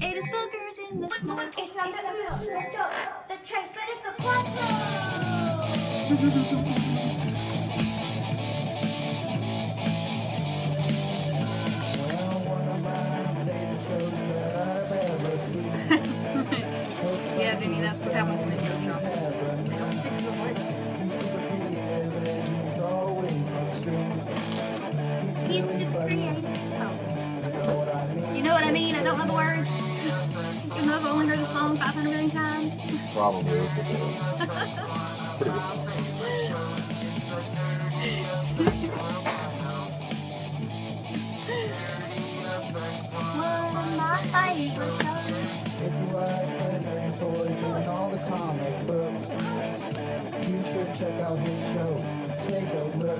It is boogers in the smoke. It's not the joke. The trace, but it's the quattro. Yeah, Vinny, that's what happens when you go shopping. They don't stick to the list. He's super creative. Oh. You know what I mean? I don't know the words. Even though I've only heard the song 500 million times. Probably listen to it. Pretty good song. One of my favorite shows. If you like anime toys and all the comic books, you should check out his show. Take a look.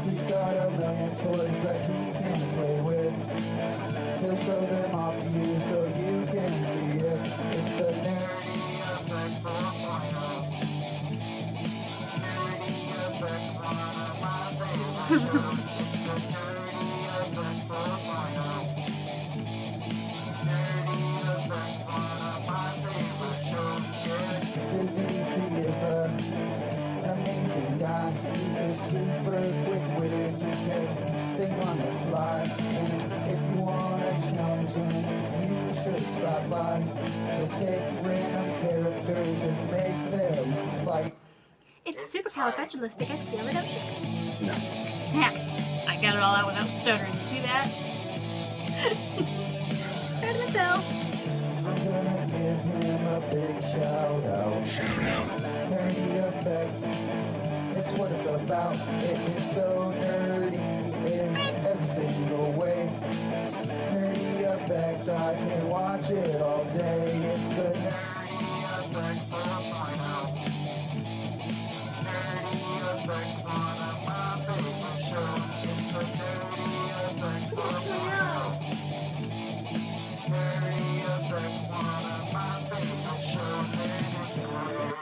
He's got a million toys that he can play with. He'll show them off to you so you can see it. It's the Nerdy Effect 4.0. Nerdy Effect, one of my favorite shows. It's the Nerdy Effect 4.0. Amazing guy, he is super quick-witted, he can think on the fly, and if you want to challenge him, you should stop by. He'll take random characters and make them fight. It's supercalifragilisticexpialidocious. No. Yeah, I got it all out without stuttering. See that? Proud of myself. I'm gonna give him a big shout out. Nerdy Effect, it's what it's about. It is so nerdy in every single way. Nerdy Effect, I can watch it all day. It's the Nerdy Effect 4.0. Nerdy Effect, one of my favorite shows. It's the Nerdy Effect 4.0. Nerdy Effect, one of my favorite shows, and it's great.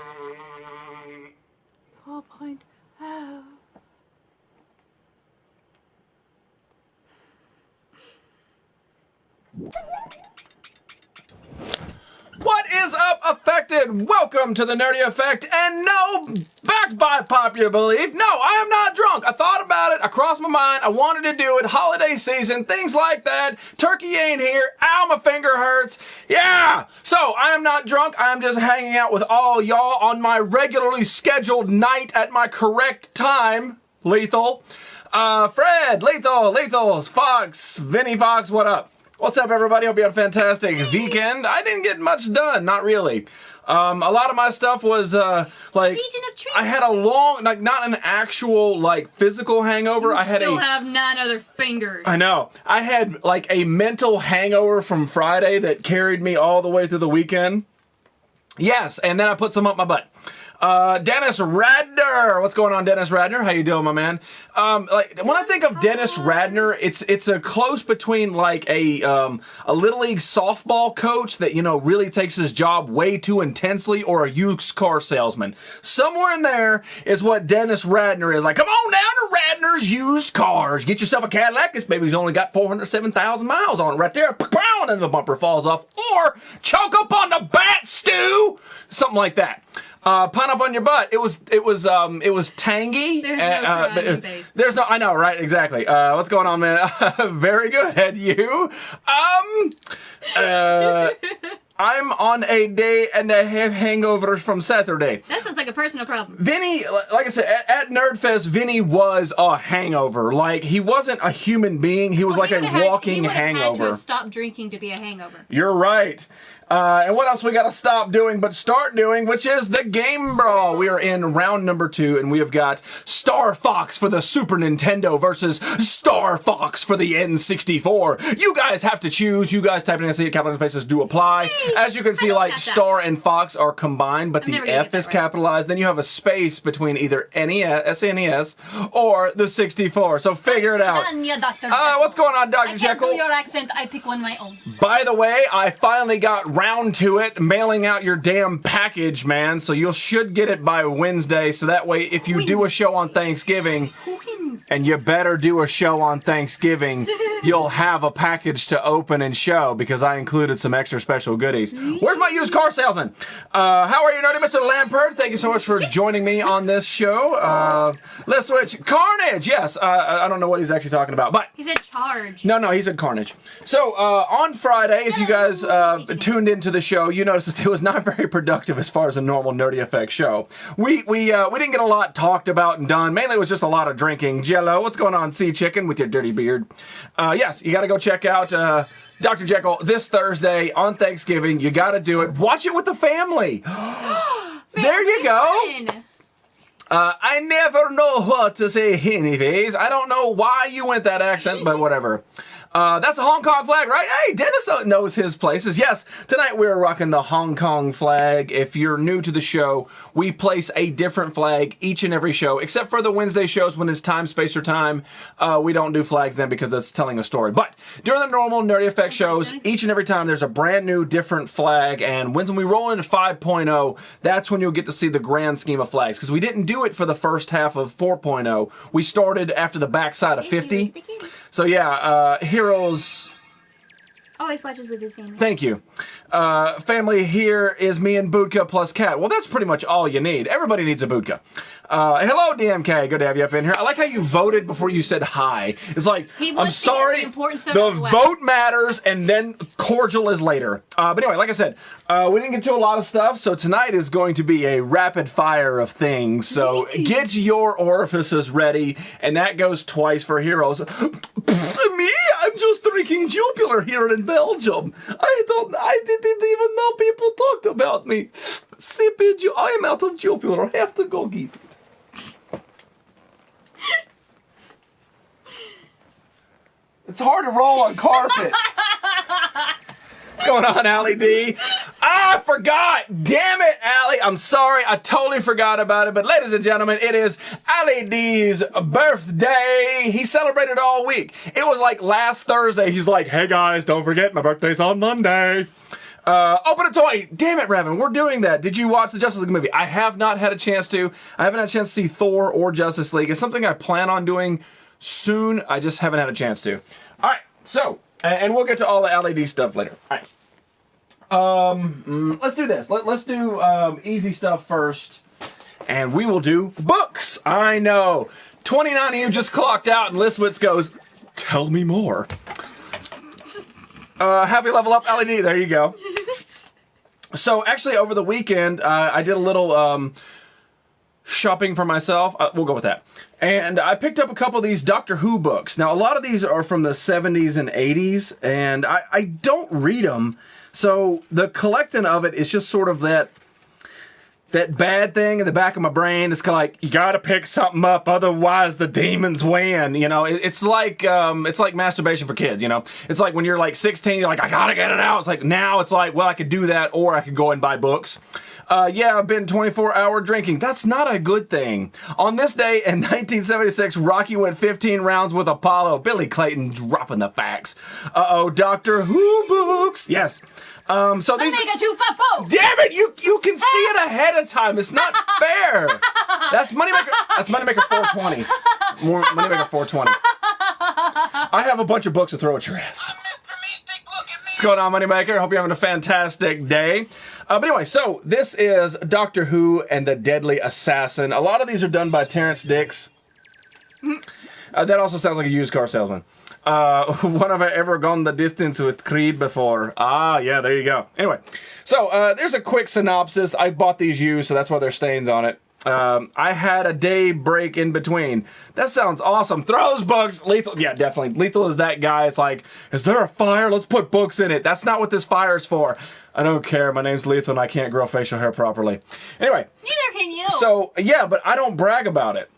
4.0. What is up, Affected? Welcome to the Nerdy Effect, and no, back by popular belief, no, I am not drunk. I thought about it, I crossed my mind, I wanted to do it, holiday season, things like that, turkey ain't here, ow, my finger hurts, yeah! So, I am not drunk, I am just hanging out with all y'all on my regularly scheduled night at my correct time, Lethal. Fred, Lethal, Fox, Vinny Fox, what up? What's up, everybody? Hope you had a fantastic weekend. I didn't get much done, not really. A lot of my stuff was, like, Legion of Trees. I had a long, like, not an actual, like, physical hangover. I had Still have 9 other fingers. I know. I had, like, a mental hangover from Friday that carried me all the way through the weekend. Yes, and then I put some up my butt. Dennis Radner. What's going on, Dennis Radner? How you doing, my man? Like, when I think of Dennis Radner, it's a close between like a little league softball coach that, you know, really takes his job way too intensely, or a used car salesman. Somewhere in there is what Dennis Radner is. Like, come on down to Radner's Used Cars. Get yourself a Cadillac. This baby's only got 407,000 miles on it right there. Pow, and the bumper falls off. Or choke up on the bat stew. Something like that. Pun up on your butt. It was tangy. There's no crying face. There's no. I know, right? Exactly. What's going on, man? Very good. And you? I'm on a day and I have hangovers from Saturday. That sounds like a personal problem. Vinny, like I said, at Nerdfest, Vinny was a hangover. Like, he wasn't a human being. He was like a walking hangover. He would have had to stop drinking to be a hangover. You're right. And what else we got to stop doing but start doing, which is the Game Brawl. We are in round number 2, and we have got Star Fox for the Super Nintendo versus Star Fox for the N64. You guys have to choose. You guys type in and see capital spaces do apply. As you can see, like, Star and Fox are combined, but the F is capitalized. Then you have a space between either NES, SNES, or the 64. So figure it out. What's going on, Dr. Jekyll? I can't do your accent. I pick one my own. By the way, I finally got round to it, mailing out your damn package, man. So you should get it by Wednesday. So that way, if you do a show on Thanksgiving and you better do a show on Thanksgiving. You'll have a package to open and show because I included some extra special goodies. Where's my used car salesman? How are you, Nerdy Mr. Lampert? Thank you so much for joining me on this show. Let's switch. Carnage, yes. I don't know what he's actually talking about, but... He said charge. No, he said Carnage. So, on Friday, if you guys tuned into the show, you noticed that it was not very productive as far as a normal Nerdy Effects show. We didn't get a lot talked about and done. Mainly, it was just a lot of drinking. Jello, what's going on, Sea Chicken, with your dirty beard? Yes, you got to go check out Dr. Jekyll this Thursday on Thanksgiving. You got to do it. Watch it with the family. There you go. I never know what to say anyways. I don't know why you went that accent, but whatever. That's a Hong Kong flag, right? Hey, Dennis knows his places. Yes, tonight we're rocking the Hong Kong flag. If you're new to the show, we place a different flag each and every show, except for the Wednesday shows when it's time, space, or time. We don't do flags then because that's telling a story. But during the normal Nerdy Effect shows, each and every time there's a brand new, different flag. And when we roll into 5.0, that's when you'll get to see the grand scheme of flags. Because we didn't do it for the first half of 4.0. We started after the backside of 50. So yeah, Heroes... Always watches with his family. Thank you. Family here is me and Budka plus Cat. Well, that's pretty much all you need. Everybody needs a Budka. Hello, DMK. Good to have you up in here. I like how you voted before you said hi. It's like, I'm sorry, the vote matters, and then cordial is later. But anyway, like I said, we didn't get to a lot of stuff, so tonight is going to be a rapid fire of things. So get your orifices ready, and that goes twice for Heroes. Me? I'm just drinking Jupiler here in Belgium. I didn't even know people talked about me. Sipping, I am out of Jupiler. I have to go get it. It's hard to roll on carpet. What's going on, Allie D? I forgot! Damn it, Allie! I'm sorry, I totally forgot about it. But ladies and gentlemen, it is Allie D's birthday. He celebrated all week. It was like last Thursday. He's like, hey guys, don't forget, my birthday's on Monday. Open a toy. Damn it, Revan, we're doing that. Did you watch the Justice League movie? I have not had a chance to. I haven't had a chance to see Thor or Justice League. It's something I plan on doing soon. I just haven't had a chance to. All right, so... And we'll get to all the LED stuff later. All right. Let's do this. Let's do easy stuff first. And we will do books. I know. 29 of you just clocked out, and Listwitz goes, tell me more. Happy Level Up LED. There you go. So, actually, over the weekend, I did a little... shopping for myself. We'll go with that. And I picked up a couple of these Doctor Who books. Now, a lot of these are from the 70s and 80s, and I don't read them. So the collecting of it is just sort of that bad thing in the back of my brain. It's kind of like, you gotta pick something up, otherwise the demons win. You know, it's like masturbation for kids, you know? It's like when you're like 16, you're like, I gotta get it out. It's like, now it's like, well, I could do that, or I could go and buy books. Yeah, I've been 24-hour drinking. That's not a good thing. On this day in 1976, Rocky went 15 rounds with Apollo. Billy Clayton dropping the facts. Uh-oh, Doctor Who books. Yes. So these... Damn it! You can see it ahead of time. It's not fair. That's Moneymaker. That's Moneymaker 420. Moneymaker 420. I have a bunch of books to throw at your ass. What's going on, Moneymaker? Hope you're having a fantastic day. But anyway, so this is Doctor Who and the Deadly Assassin. A lot of these are done by Terrence Dicks. That also sounds like a used car salesman. When have I ever gone the distance with Creed before? Ah, yeah, there you go. Anyway, so there's a quick synopsis. I bought these used, so that's why there's stains on it. I had a day break in between. That sounds awesome. Throws books. Lethal. Yeah, definitely. Lethal is that guy. It's like, is there a fire? Let's put books in it. That's not what this fire is for. I don't care. My name's Lethal and I can't grow facial hair properly. Anyway. Neither can you. So, yeah, but I don't brag about it.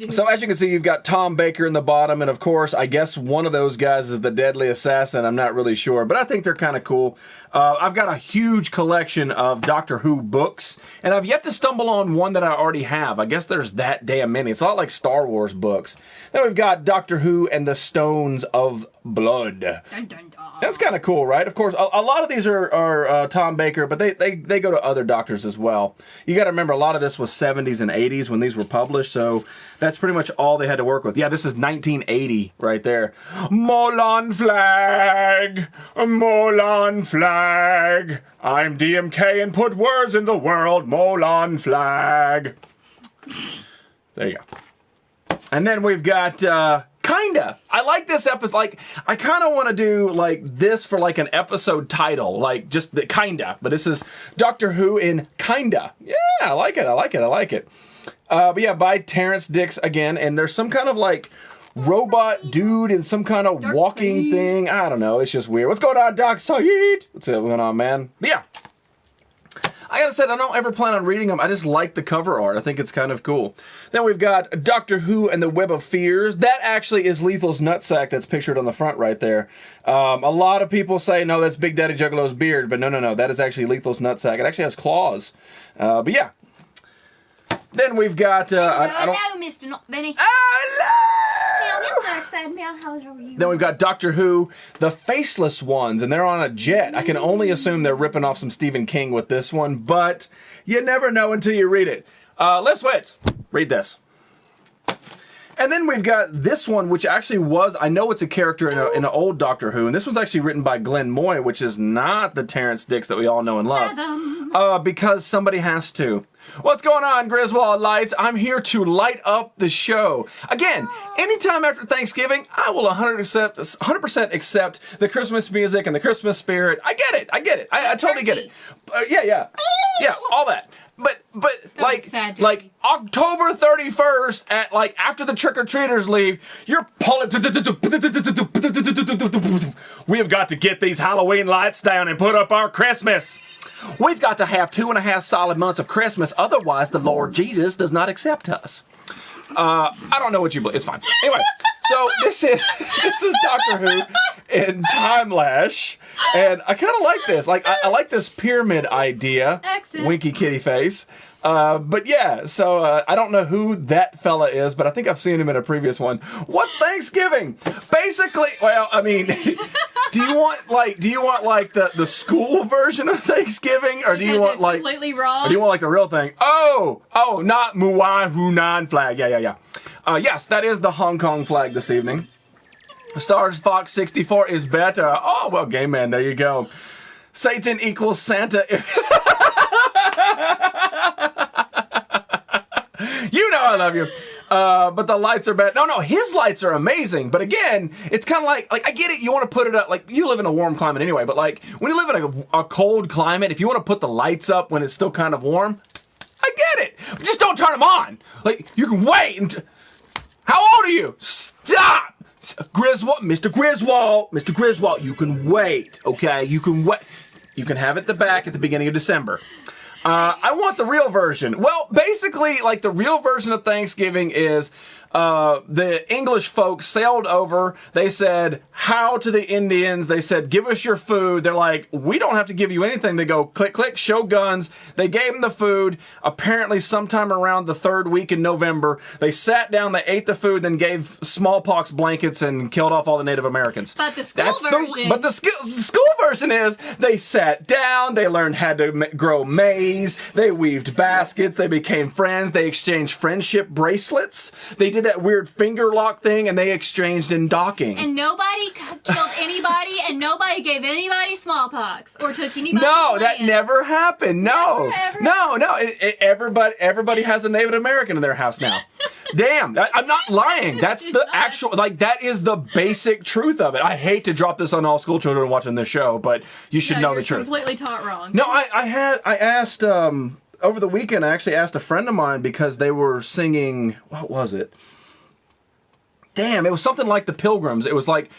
So as you can see, you've got Tom Baker in the bottom, and of course, I guess one of those guys is the Deadly Assassin. I'm not really sure, but I think they're kind of cool. I've got a huge collection of Doctor Who books, and I've yet to stumble on one that I already have. I guess there's that damn many. It's a lot like Star Wars books. Then we've got Doctor Who and the Stones of Blood. Dun, dun, dun. That's kind of cool, right? Of course, a lot of these are Tom Baker, but they go to other doctors as well. You got to remember, a lot of this was 70s and 80s when these were published, so That's pretty much all they had to work with. Yeah, this is 1980 right there. Molan flag, Molan flag. I'm DMK and put words in the world. Molan flag. There you go. And then we've got Kinda. I like this episode. Like, I kind of want to do like this for like an episode title, like just the Kinda. But this is Doctor Who in Kinda. Yeah, I like it. I like it. I like it. But yeah, by Terrence Dicks again, and there's some kind of like robot dude in some kind of Dark walking Saeed. thing. I don't know. It's just weird. What's going on, Doc Saeed? What's going on, man? But yeah. I gotta say, I don't ever plan on reading them. I just like the cover art. I think it's kind of cool. Then we've got Doctor Who and the Web of Fears. That actually is Lethal's nutsack that's pictured on the front right there. A lot of people say, no, that's Big Daddy Juggalo's beard. But no. That is actually Lethal's nutsack. It actually has claws. But yeah. Then we've got... I don't... Hello, Mr. Benny. Hello! Then we've got Doctor Who, the Faceless Ones, and they're on a jet. I can only assume they're ripping off some Stephen King with this one, but you never know until you read it. Let's wait. Read this. And then we've got this one, which actually was, I know it's a character in an old Doctor Who, and this one's actually written by Glenn Moy, which is not the Terrence Dicks that we all know and love. Because somebody has to. What's going on, Griswold Lights? I'm here to light up the show. Again, anytime after Thanksgiving, I will 100% accept the Christmas music and the Christmas spirit. I get it. I totally get it. Yeah, all that. But like October 31st at like after the trick-or-treaters leave, you're pulling. We have got to get these Halloween lights down and put up our Christmas. We've got to have 2.5 solid months of Christmas, otherwise the Lord Jesus does not accept us. I don't know what you believe. It's fine. Anyway, so this is Doctor Who in Time Lash, and I kind of like this. Like I like this pyramid idea. Excellent. Winky kitty face. But yeah, so I don't know who that fella is, but I think I've seen him in a previous one. What's Thanksgiving? Basically, well, I mean, do you want like the school version of Thanksgiving, or do you want like completely wrong? or do you want like the real thing? Oh, not Muan Hunan flag. Yeah. Yes, that is the Hong Kong flag this evening. Star Fox 64 is better. Oh, well, Game Man, there you go. Satan equals Santa. You know I love you. But the lights are bad. No, his lights are amazing. But again, it's kind of like I get it. You want to put it up. Like, you live in a warm climate anyway. But like, when you live in a cold climate, if you want to put the lights up when it's still kind of warm, I get it. But just don't turn them on. Like, you can wait. How old are you? Stop. Mr. Griswold, you can wait, okay? You can wait. You can have it the back at the beginning of December. I want the real version. Well, basically, like, the real version of Thanksgiving is the English folks sailed over. They said, how to the Indians? They said, give us your food. They're like, we don't have to give you anything. They go, click, click, show guns. They gave them the food. Apparently, sometime around the 3rd week in November, they sat down, they ate the food, then gave smallpox blankets and killed off all the Native Americans. But the school version... But the school version is they sat down, they learned how to grow maize, they weaved baskets, they became friends, they exchanged friendship bracelets, they did that weird finger lock thing, and they exchanged in docking. And nobody killed anybody, and nobody gave anybody smallpox or took anybody's No, land. that never happened. No. Everybody has a Native American in their house now. Damn, I'm not lying. That's the actual, like, that is the basic truth of it. I hate to drop this on all school children watching this show, but you should know the truth. Completely taught wrong. No, I asked, over the weekend, I actually asked a friend of mine because they were singing, what was it? Damn, it was something like the Pilgrims. It was like,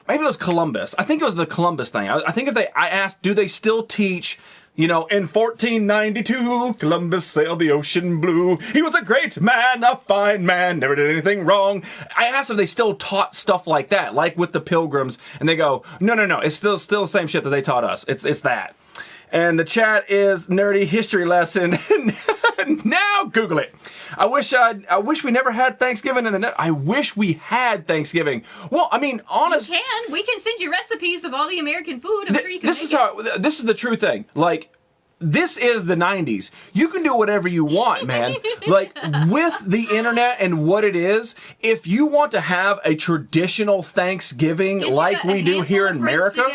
maybe it was Columbus. I think it was the Columbus thing. I think I asked, do they still teach, in 1492, Columbus sailed the ocean blue. He was a great man, a fine man, never did anything wrong. I asked if they still taught stuff like that, like with the Pilgrims, and they go, no, it's still the same shit that they taught us. It's that. And the chat is nerdy history lesson. Now Google it. I wish we never had Thanksgiving in the net. I wish we had Thanksgiving. Well, I mean, honest. You can. We can send you recipes of all the American food. I'm sure you can This is the true thing. Like, this is the 90s. You can do whatever you want, man. Like, with the internet and what it is, if you want to have a traditional Thanksgiving like we do here in America,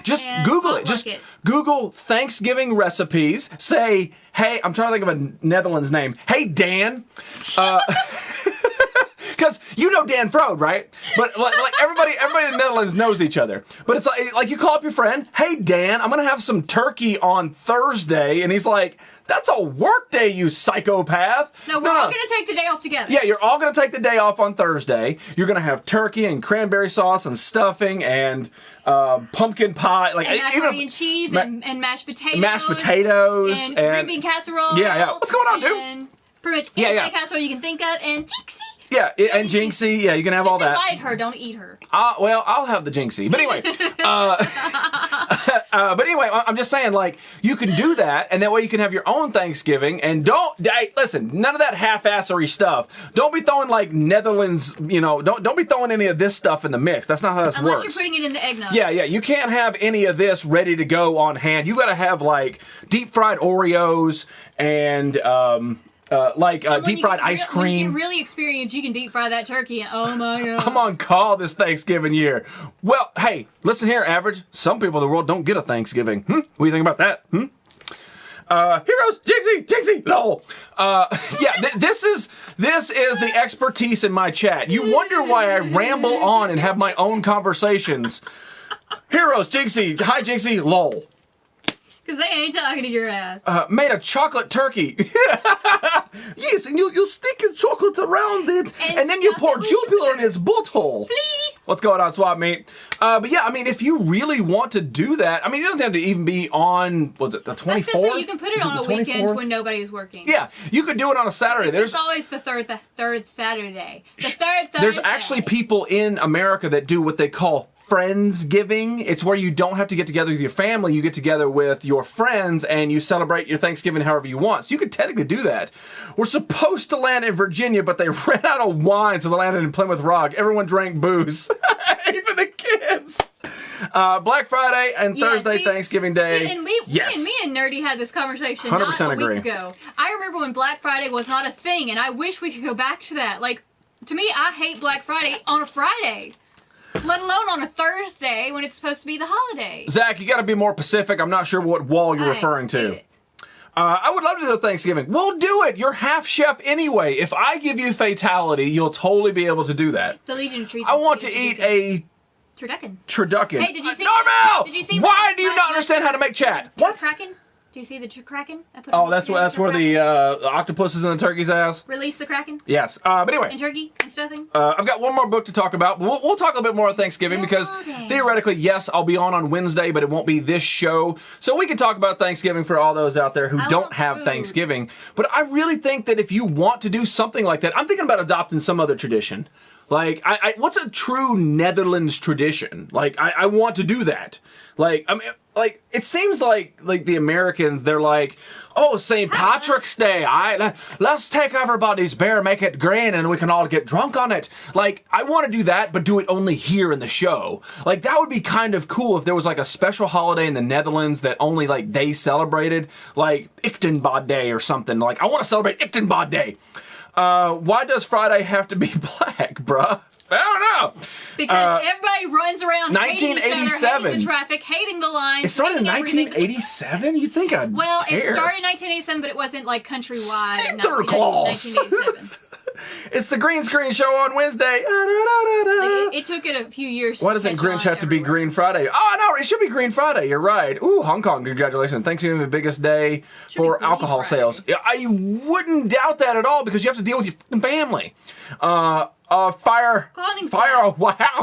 just Google it. Just Google Thanksgiving recipes. Say, hey, I'm trying to think of a Netherlands name. Hey, Dan. Because you know Dan Frode, right? But like everybody in the Netherlands knows each other. But it's like you call up your friend, hey Dan, I'm gonna have some turkey on Thursday, and he's like, that's a work day, you psychopath. No, we're all gonna take the day off together. Yeah, you're all gonna take the day off on Thursday. You're gonna have turkey and cranberry sauce and stuffing and pumpkin pie, like and macaroni and cheese and mashed potatoes. And green bean casserole. Yeah. What's going on, dude? Pretty much any casserole you can think of, and Jinxie. Yeah, and Jinxie, yeah, you can have all that. Just invite her, don't eat her. Well, I'll have the Jinxie. But anyway, I'm just saying, like, you can do that, and that way you can have your own Thanksgiving, and listen, none of that half-assery stuff. Don't be throwing, like, Netherlands, don't be throwing any of this stuff in the mix. That's not how this works. Unless you're putting it in the eggnog. Yeah, you can't have any of this ready to go on hand. You gotta have, like, deep-fried Oreos and, deep-fried ice cream. When you get really experienced, you can deep-fry that turkey, and oh my God. I'm on call this Thanksgiving year. Well, hey, listen here, Average. Some people in the world don't get a Thanksgiving. What do you think about that? Heroes, Jinxie, lol. This is the expertise in my chat. You wonder why I ramble on and have my own conversations. Heroes, Jinxie, hi Jinxie, lol. Because they ain't talking to your ass. Made a chocolate turkey. Yes, and you stick the chocolate around it, and then you pour Jupiter in its butthole. What's going on, Swap Meet? But yeah, I mean, if you really want to do that, I mean, it doesn't have to even be on, was it the 24th? You can put it on a weekend when nobody's working. Yeah, you could do it on a Saturday. There's always the third Saturday. The third Thursday. There's actually people in America that do what they call Friendsgiving. It's where you don't have to get together with your family. You get together with your friends and you celebrate your Thanksgiving however you want. So you could technically do that. We're supposed to land in Virginia, but they ran out of wine, so they landed in Plymouth Rock. Everyone drank booze. Even the kids. Black Friday and Thursday, Thanksgiving Day. And me and Nerdy had this conversation 100% not a agree. week ago. I remember when Black Friday was not a thing, and I wish we could go back to that. Like, to me, I hate Black Friday on a Friday. Let alone on a Thursday when it's supposed to be the holiday. Zach, you got to be more specific. I'm not sure what wall you're referring to. I would love to do Thanksgiving. We'll do it. You're half chef anyway. If I give you fatality, you'll totally be able to do that. The Legion of Trees. I want to eat a turducken. Hey, did you see? Normal! Did you see? Why do you not understand how to make chat? What? Kraken? Do you see the Kraken? That's where the octopus is in the turkey's ass. Release the Kraken. Yes. But anyway. And turkey and stuffing. I've got one more book to talk about. We'll talk a little bit more on Thanksgiving because theoretically, yes, I'll be on Wednesday, but it won't be this show. So we can talk about Thanksgiving for all those out there who don't have Thanksgiving. But I really think that if you want to do something like that, I'm thinking about adopting some other tradition. Like, what's a true Netherlands tradition? Like, I want to do that. Like, I mean, like, it seems like the Americans, they're like, oh, St. Patrick's Day, let's take everybody's beer, make it green, and we can all get drunk on it. Like, I want to do that, but do it only here in the show. Like, that would be kind of cool if there was, like, a special holiday in the Netherlands that only, like, they celebrated. Like, Ichtenbod Day or something. Like, I want to celebrate Ichtenbod Day. Why does Friday have to be black, bruh? I don't know. Because everybody runs around 1987. hating the traffic, hating the lines. It started in 1987? You'd think I'd it started in 1987, but it wasn't like countrywide. Santa Claus! It's the green screen show on Wednesday. It took it a few years. Why doesn't Grinch have to be Green Friday? Oh, no, it should be Green Friday. You're right. Ooh, Hong Kong, congratulations. Thanksgiving, the biggest day for alcohol sales. I wouldn't doubt that at all because you have to deal with your family. Fire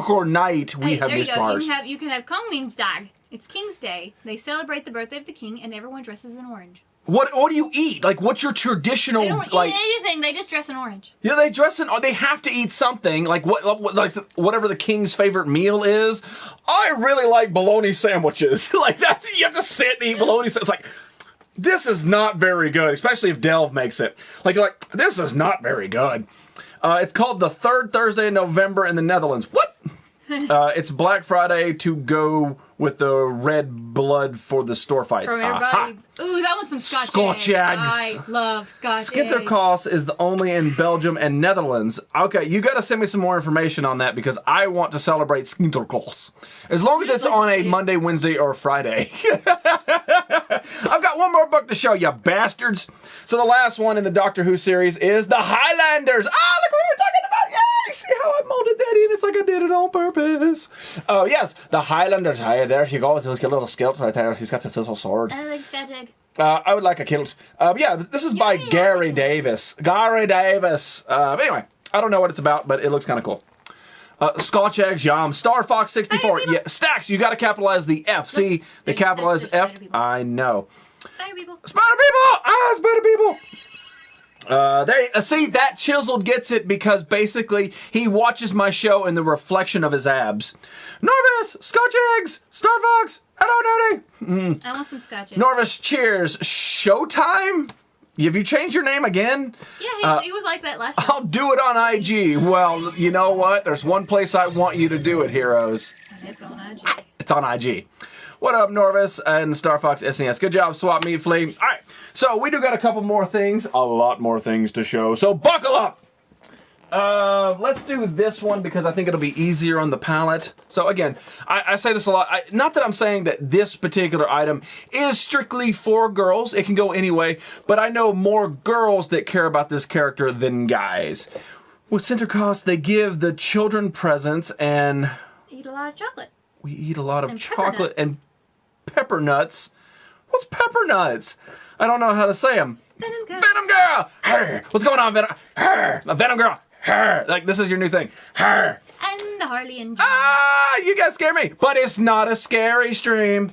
or night, we have Miss Mars. You can have Koningsdag. It's King's Day. They celebrate the birthday of the king, and everyone dresses in orange. What do you eat? Like, what's your traditional? They don't eat anything. They just dress in orange. Yeah, they dress in. They have to eat something. Like whatever the king's favorite meal is. I really like bologna sandwiches. Like that's you have to sit and eat bologna. It's like this is not very good, especially if Delve makes it. Like this is not very good. It's called the third Thursday in November in the Netherlands. What? It's Black Friday to go with the red blood for the store fights. From everybody. Ooh, that one's some Scotch eggs. I love Scotch eggs. Sinterklaas is the only in Belgium and Netherlands. Okay, you got to send me some more information on that because I want to celebrate Sinterklaas. As long as it's on a Monday, Wednesday, or Friday. I've got one more book to show you, bastards. So the last one in the Doctor Who series is The Highlanders. Ah, look what we were talking about. Yeah, you see how I molded that in? It's like I did it on purpose. Oh, yes, The Highlanders. Hey, there you go. He's got a little skilt right there. He's got this little sword. I like magic. I would like a kilt. Yeah, this is by Gary Davis. Gary Davis. But anyway, I don't know what it's about, but it looks kind of cool. Scotch eggs, yum. Star Fox 64. Yeah, Stacks, you got to capitalize the F. See, they capitalize F. I know. Spider people. Spider people! Ah, spider people! See, that chiseled gets it because basically he watches my show in the reflection of his abs. Norvis, Scotch eggs, Star Fox, hello, Nerdy. I want some Scotch eggs. Norvis, cheers. Showtime? Have you changed your name again? Yeah, he was like that last year. I'll do it on IG. Well, you know what? There's one place I want you to do it, heroes. It's on IG. It's on IG. What up, Norvis and Star Fox SNES? Good job, Swap Meat Flea. All right, so we do got a couple more things, a lot more things to show. So buckle up. Let's do this one because I think it'll be easier on the palate. So again, I say this a lot. Not that I'm saying that this particular item is strictly for girls. It can go anyway, but I know more girls that care about this character than guys. With Sinterklaas, they give the children presents and Eat a lot of chocolate. we eat a lot of chocolate and pepper nuts. What's pepper nuts? I don't know how to say them. Venom girl. Venom girl. Arr. What's going on, Venom? Arr. Venom girl. Arr. Like this is your new thing. Arr. And the Harley and Jim. Ah, you guys scare me. But it's not a scary stream.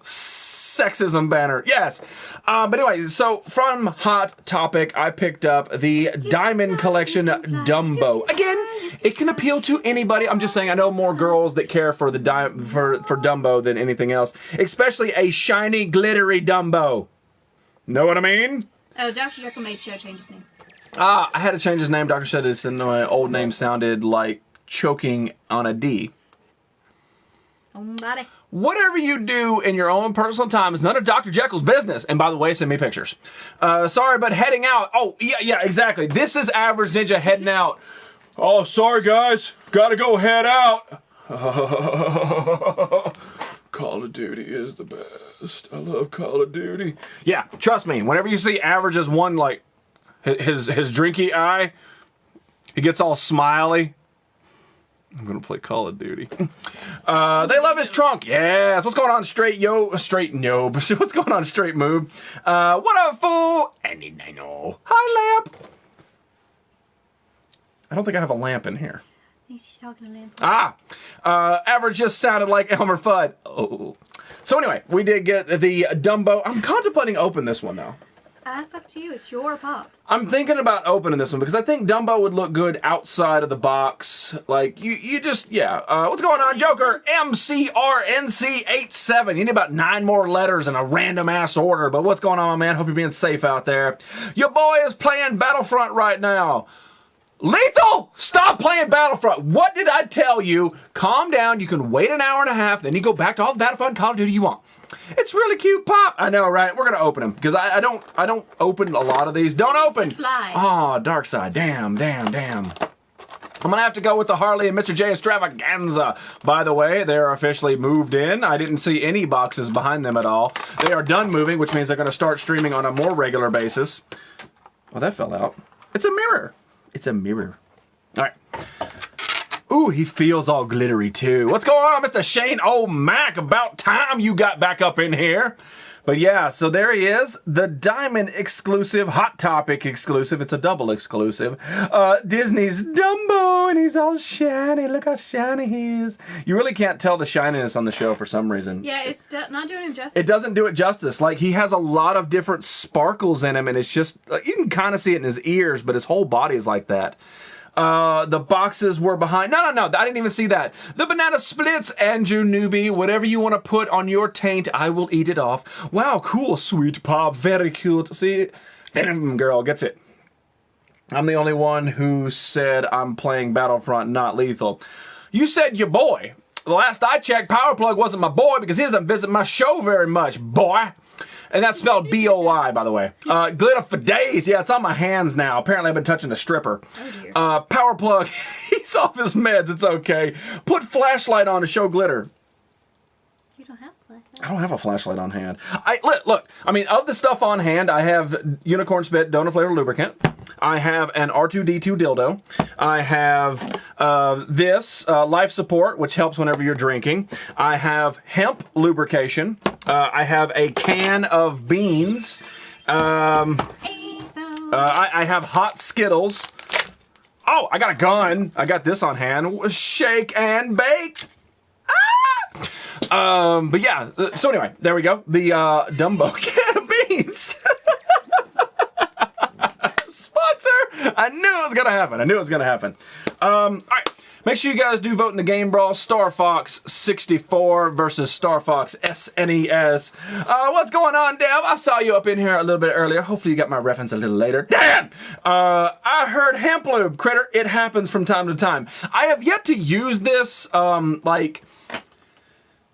Sexism banner. Yes. But anyway, so from Hot Topic, I picked up the Diamond Collection Dumbo. Again, it can appeal to anybody. I'm just saying I know more girls that care for the for Dumbo than anything else, especially a shiny, glittery Dumbo. Know what I mean? Oh, Dr. Jekyll made sure to change his name. I had to change his name. Dr. said his old name sounded like choking on a D. Somebody. Whatever you do in your own personal time is none of Dr. Jekyll's business. And by the way, send me pictures. Sorry, but heading out. Oh, yeah, exactly. This is Average Ninja heading out. Oh, sorry, guys. Gotta go head out. Call of Duty is the best. I love Call of Duty. Yeah, trust me. Whenever you see Average as one, like, his drinky eye, he gets all smiley. I'm gonna play Call of Duty. They love his trunk. Yes. What's going on, straight noob? What's going on, straight moob? What up, fool? I know. Hi, lamp. I don't think I have a lamp in here. She's talking to lamp. Average just sounded like Elmer Fudd. Oh. So anyway, we did get the Dumbo. I'm contemplating opening this one though. That's up to you. It's your pop. I'm thinking about opening this one because I think Dumbo would look good outside of the box. Like, you just, yeah. What's going on, Joker? MCRNC87. You need about 9 more letters in a random-ass order. But what's going on, my man? Hope you're being safe out there. Your boy is playing Battlefront right now. Lethal! Stop playing Battlefront. What did I tell you? Calm down. You can wait an hour and a half. Then you go back to all the Battlefront and Call of Duty you want. It's really cute, Pop. I know, right? We're gonna open them because I don't open a lot of these. Don't open. Oh, Dark Side. Damn. I'm gonna have to go with the Harley and Mr. J Extravaganza. By the way, they're officially moved in. I didn't see any boxes behind them at all. They are done moving, which means they're gonna start streaming on a more regular basis. Oh, that fell out. It's a mirror. All right. Ooh, he feels all glittery too. What's going on, Mr. Shane O'Mac? About time you got back up in here. But yeah, so there he is. The Diamond exclusive, Hot Topic exclusive. It's a double exclusive. Disney's Dumbo, and he's all shiny. Look how shiny he is. You really can't tell the shininess on the show for some reason. Yeah, it's not doing him justice. It doesn't do it justice. Like, he has a lot of different sparkles in him, and it's just, you can kind of see it in his ears, but his whole body is like that. The boxes were behind. No. I didn't even see that. The banana splits, Andrew Newbie. Whatever you want to put on your taint, I will eat it off. Wow, cool, sweet pop. Very cute. See? Girl gets it. I'm the only one who said I'm playing Battlefront, not Lethal. You said your boy. The last I checked, Powerplug wasn't my boy because he doesn't visit my show very much, boy. And that's spelled B-O-I, by the way. Glitter for days. Yeah, it's on my hands now. Apparently, I've been touching the stripper. Oh, dear. Powerplug, he's off his meds. It's okay. Put flashlight on to show glitter. You don't have a flashlight. I don't have a flashlight on hand. Look, I mean, of the stuff on hand, I have Unicorn Spit Donut Flavor Lubricant. I have an R2-D2 dildo. I have this Life Support, which helps whenever you're drinking. I have hemp lubrication. I have a can of beans. I have hot Skittles. Oh, I got a gun. I got this on hand. Shake and bake. But yeah, so anyway, there we go. The Dumbo can of beans. Sponsor! I knew it was gonna happen. All right. Make sure you guys do vote in the game brawl. Star Fox 64 versus Star Fox SNES. What's going on, Dev? I saw you up in here a little bit earlier. Hopefully you got my reference a little later. Dan! I heard hemp lube, critter. It happens from time to time. I have yet to use this,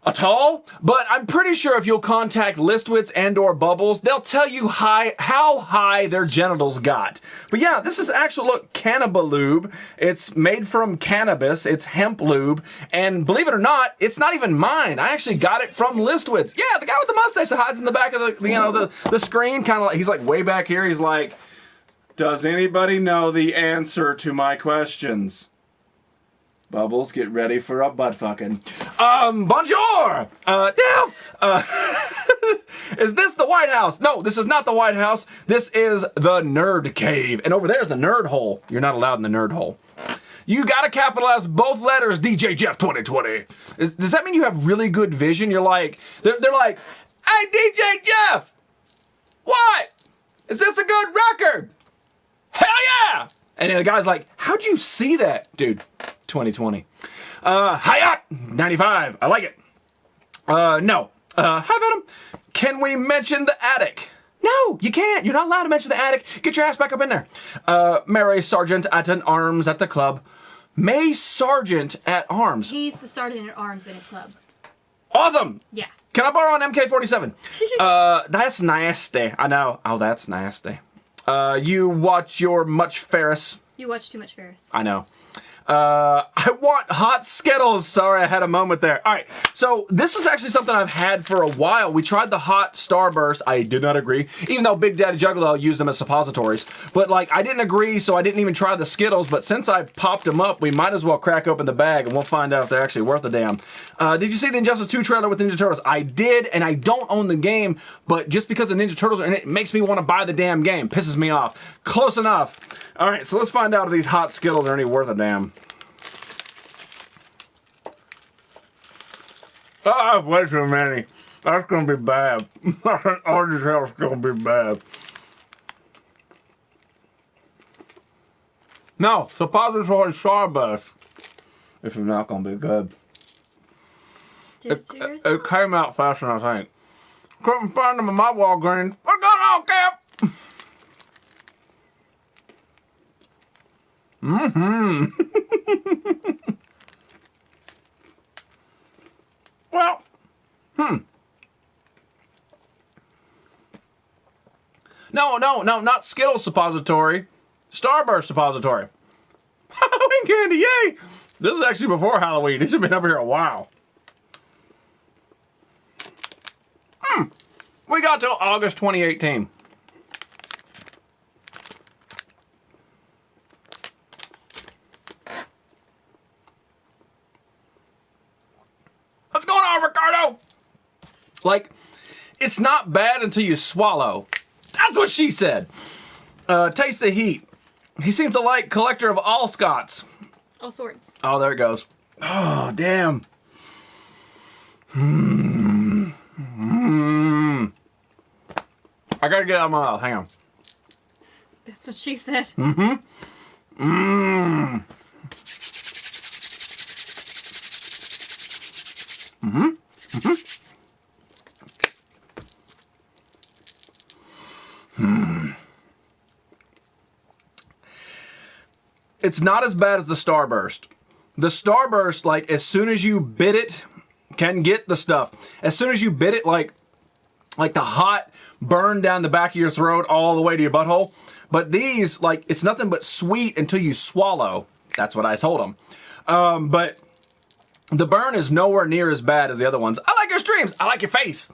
at all, but I'm pretty sure if you'll contact Listwitz and or Bubbles, they'll tell you how high their genitals got. But yeah, this is actual, look, Cannabis lube. It's made from cannabis. It's hemp lube. And believe it or not, it's not even mine. I actually got it from Listwitz. Yeah, the guy with the mustache that hides in the back of the screen, kind of like, he's like way back here. He's like, does anybody know the answer to my questions? Bubbles, get ready for a butt fucking. Bonjour! Dev! Is this the White House? No, this is not the White House. This is the Nerd Cave. And over there's the Nerd Hole. You're not allowed in the Nerd Hole. You gotta capitalize both letters, DJ Jeff 2020. Does that mean you have really good vision? You're like, they're like, hey, DJ Jeff! What? Is this a good record? Hell yeah! And then the guy's like, how'd you see that? Dude, 2020. Hayat 95. I like it. No. Hi, Venom. Can we mention the attic? No, you can't. You're not allowed to mention the attic. Get your ass back up in there. Mary Sergeant at an arms at the club. May Sergeant at arms. He's the sergeant at arms in his club. Awesome. Yeah. Can I borrow an MK47? That's nasty. I know. Oh, that's nasty. You watch your Much Ferris. You watch too much Ferris. I know. I want hot Skittles. Sorry, I had a moment there. All right, so this is actually something I've had for a while. We tried the hot Starburst. I did not agree, even though Big Daddy Juggalo used them as suppositories. But like, I didn't agree, so I didn't even try the Skittles. But since I popped them up, we might as well crack open the bag, and we'll find out if they're actually worth a damn. Did you see the Injustice 2 trailer with Ninja Turtles? I did, and I don't own the game, but just because the Ninja Turtles are in it, it makes me want to buy the damn game. Pisses me off. Close enough. All right, so let's find out if these hot Skittles are any worth a damn. I have way too many. That's gonna be bad. I can already tell it's gonna be bad. No, suppository Starburst. This is not gonna be good. It came out faster than I think. Couldn't find them in my Walgreens. What's going on, Cap? Well, No, not Skittles suppository. Starburst suppository. Halloween candy, yay! This is actually before Halloween. These have been over here a while. We got till August 2018. What's going on, Ricardo? Like, it's not bad until you swallow. That's what she said. Taste the heat. He seems to like collector of all Scots. All sorts. Oh, there it goes. Oh, damn. I gotta get out of my mouth. Hang on. That's what she said. it's not as bad as the Starburst. The Starburst, like, as soon as you bit it, can get the stuff. As soon as you bit it, like the hot burn down the back of your throat all the way to your butthole. But these, like, it's nothing but sweet until you swallow. That's what I told them. But the burn is nowhere near as bad as the other ones. I like your streams. I like your face.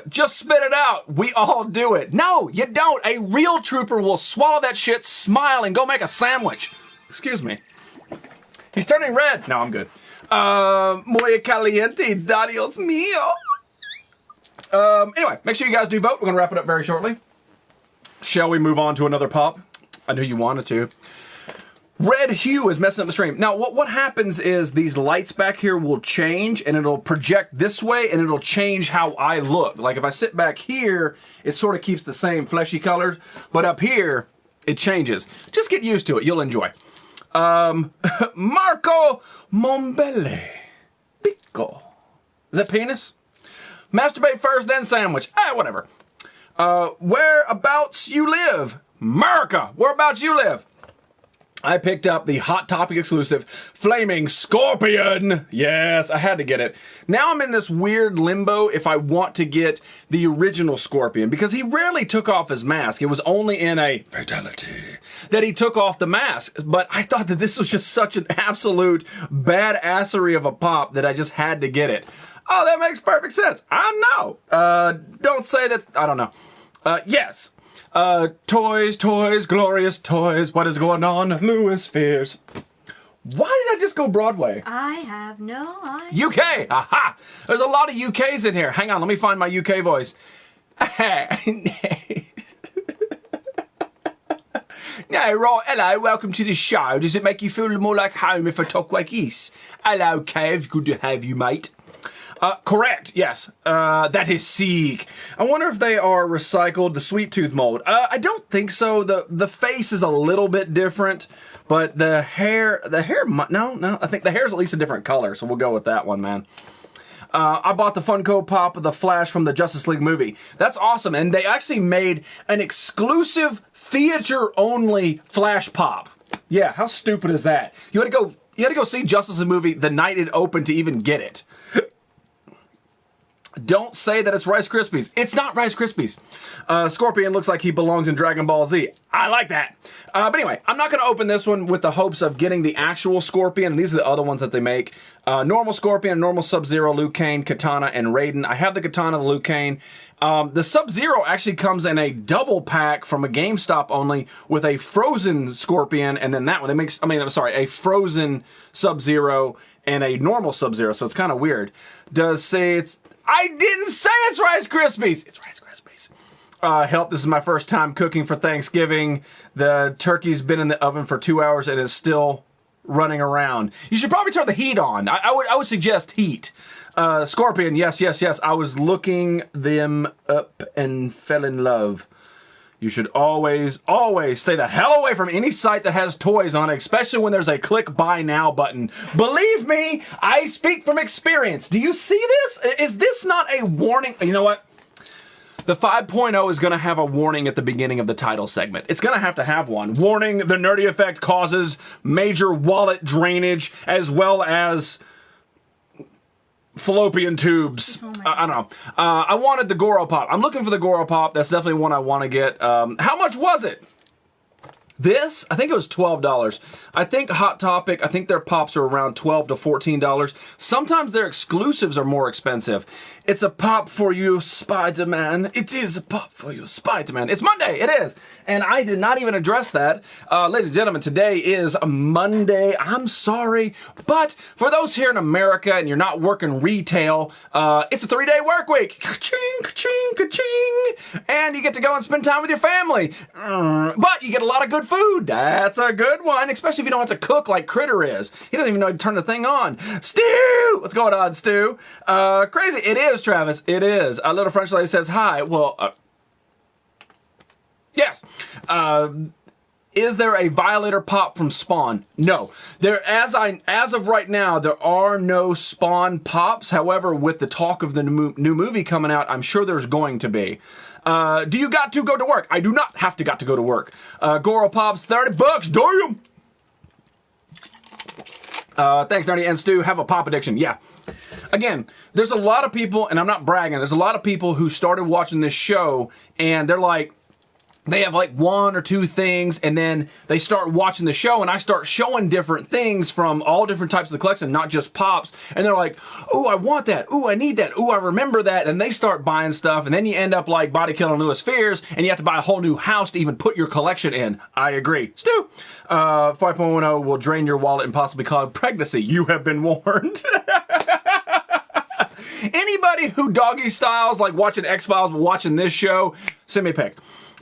Just spit it out. We all do it. No, you don't. A real trooper will swallow that shit, smile, and go make a sandwich. Excuse me. He's turning red. No, I'm good. Muy caliente, Dios mío. Anyway, make sure you guys do vote. We're going to wrap it up very shortly. Shall we move on to another pop? I knew you wanted to. Red hue is messing up the stream. Now, what happens is these lights back here will change, and it'll project this way, and it'll change how I look. Like, if I sit back here, it sort of keeps the same fleshy colors, but up here, it changes. Just get used to it. You'll enjoy. Marco Mombele. Pico. Is that penis? Masturbate first, then sandwich. Whatever. Whereabouts you live? America. Whereabouts you live? I picked up the Hot Topic exclusive Flaming Scorpion. Yes, I had to get it. Now I'm in this weird limbo if I want to get the original Scorpion, because he rarely took off his mask. It was only in a fatality that he took off the mask. But I thought that this was just such an absolute badassery of a pop that I just had to get it. Oh, that makes perfect sense. I know. Don't say that. I don't know. Yes. Toys, glorious toys. What is going on? Louis Fears. Why did I just go Broadway? I have no idea. UK! Aha! There's a lot of UKs in here. Hang on, let me find my UK voice. No, right, hello, welcome to the show. Does it make you feel more like home if I talk like this? Hello, Kev, good to have you, mate. Correct, yes. That is sick. I wonder if they are recycled, the sweet tooth mold. I don't think so. The face is a little bit different, but the hair, no, I think the hair is at least a different color, so we'll go with that one, man. I bought the Funko Pop of the Flash from the Justice League movie. That's awesome, and they actually made an exclusive theater-only Flash Pop. Yeah, how stupid is that? You had to go see Justice League movie the night it opened to even get it. Don't say that it's Rice Krispies. It's not Rice Krispies. Scorpion looks like he belongs in Dragon Ball Z. I like that. But anyway, I'm not going to open this one with the hopes of getting the actual Scorpion. These are the other ones that they make. Normal Scorpion, normal Sub-Zero, Liu Kang, Katana, and Raiden. I have the Katana, the Liu Kang. The Sub-Zero actually comes in a double pack from a GameStop only with a frozen Scorpion, and then that one. A frozen Sub-Zero and a normal Sub-Zero, so it's kind of weird. I didn't say it's Rice Krispies! It's Rice Krispies. Help, this is my first time cooking for Thanksgiving. The turkey's been in the oven for 2 hours and is still running around. You should probably turn the heat on. I would suggest heat. Scorpion, yes. I was looking them up and fell in love. You should always stay the hell away from any site that has toys on it, especially when there's a click buy now button. Believe me, I speak from experience. Do you see this? Is this not a warning? You know what? The 5.0 is going to have a warning at the beginning of the title segment. It's going to have one. Warning, the nerdy effect causes major wallet drainage as well as fallopian tubes. Oh I don't know. I wanted the Goro Pop. I'm looking for the Goro Pop. That's definitely one I want to get. How much was it? This, I think it was $12. I think Hot Topic, I think their pops are around $12 to $14. Sometimes their exclusives are more expensive. It's a pop for you, Spider-Man. It is a pop for you, Spider-Man. It's Monday, it is. And I did not even address that. Ladies and gentlemen, today is a Monday. I'm sorry. But for those here in America and you're not working retail, it's a 3-day work week. Ka-ching, ka-ching, ka-ching. And you get to go and spend time with your family. But you get a lot of good food. That's a good one, especially if you don't have to cook like Critter is. He doesn't even know how to turn the thing on. Stu! What's going on, Stu? Crazy. It is, Travis. It is. A little French lady says hi. Well, yes. Is there a Violator Pop from Spawn? No. As of right now, there are no Spawn Pops. However, with the talk of the new movie coming out, I'm sure there's going to be. Do you got to go to work? I do not have to go to work. Goro Pops, $30. Damn! Thanks, Nerdy and Stu. Have a pop addiction. Yeah. Again, there's a lot of people, and I'm not bragging, there's a lot of people who started watching this show, and they're like, they have like one or two things, and then they start watching the show, and I start showing different things from all different types of the collection, not just pops, and they're like, ooh, I want that, ooh, I need that, ooh, I remember that, and they start buying stuff, and then you end up like Body Killing Lewis Fears, and you have to buy a whole new house to even put your collection in. I agree. Stu, 5.10 will drain your wallet and possibly cause pregnancy. You have been warned. Anybody who doggy styles like watching X-Files but watching this show, send me a pic.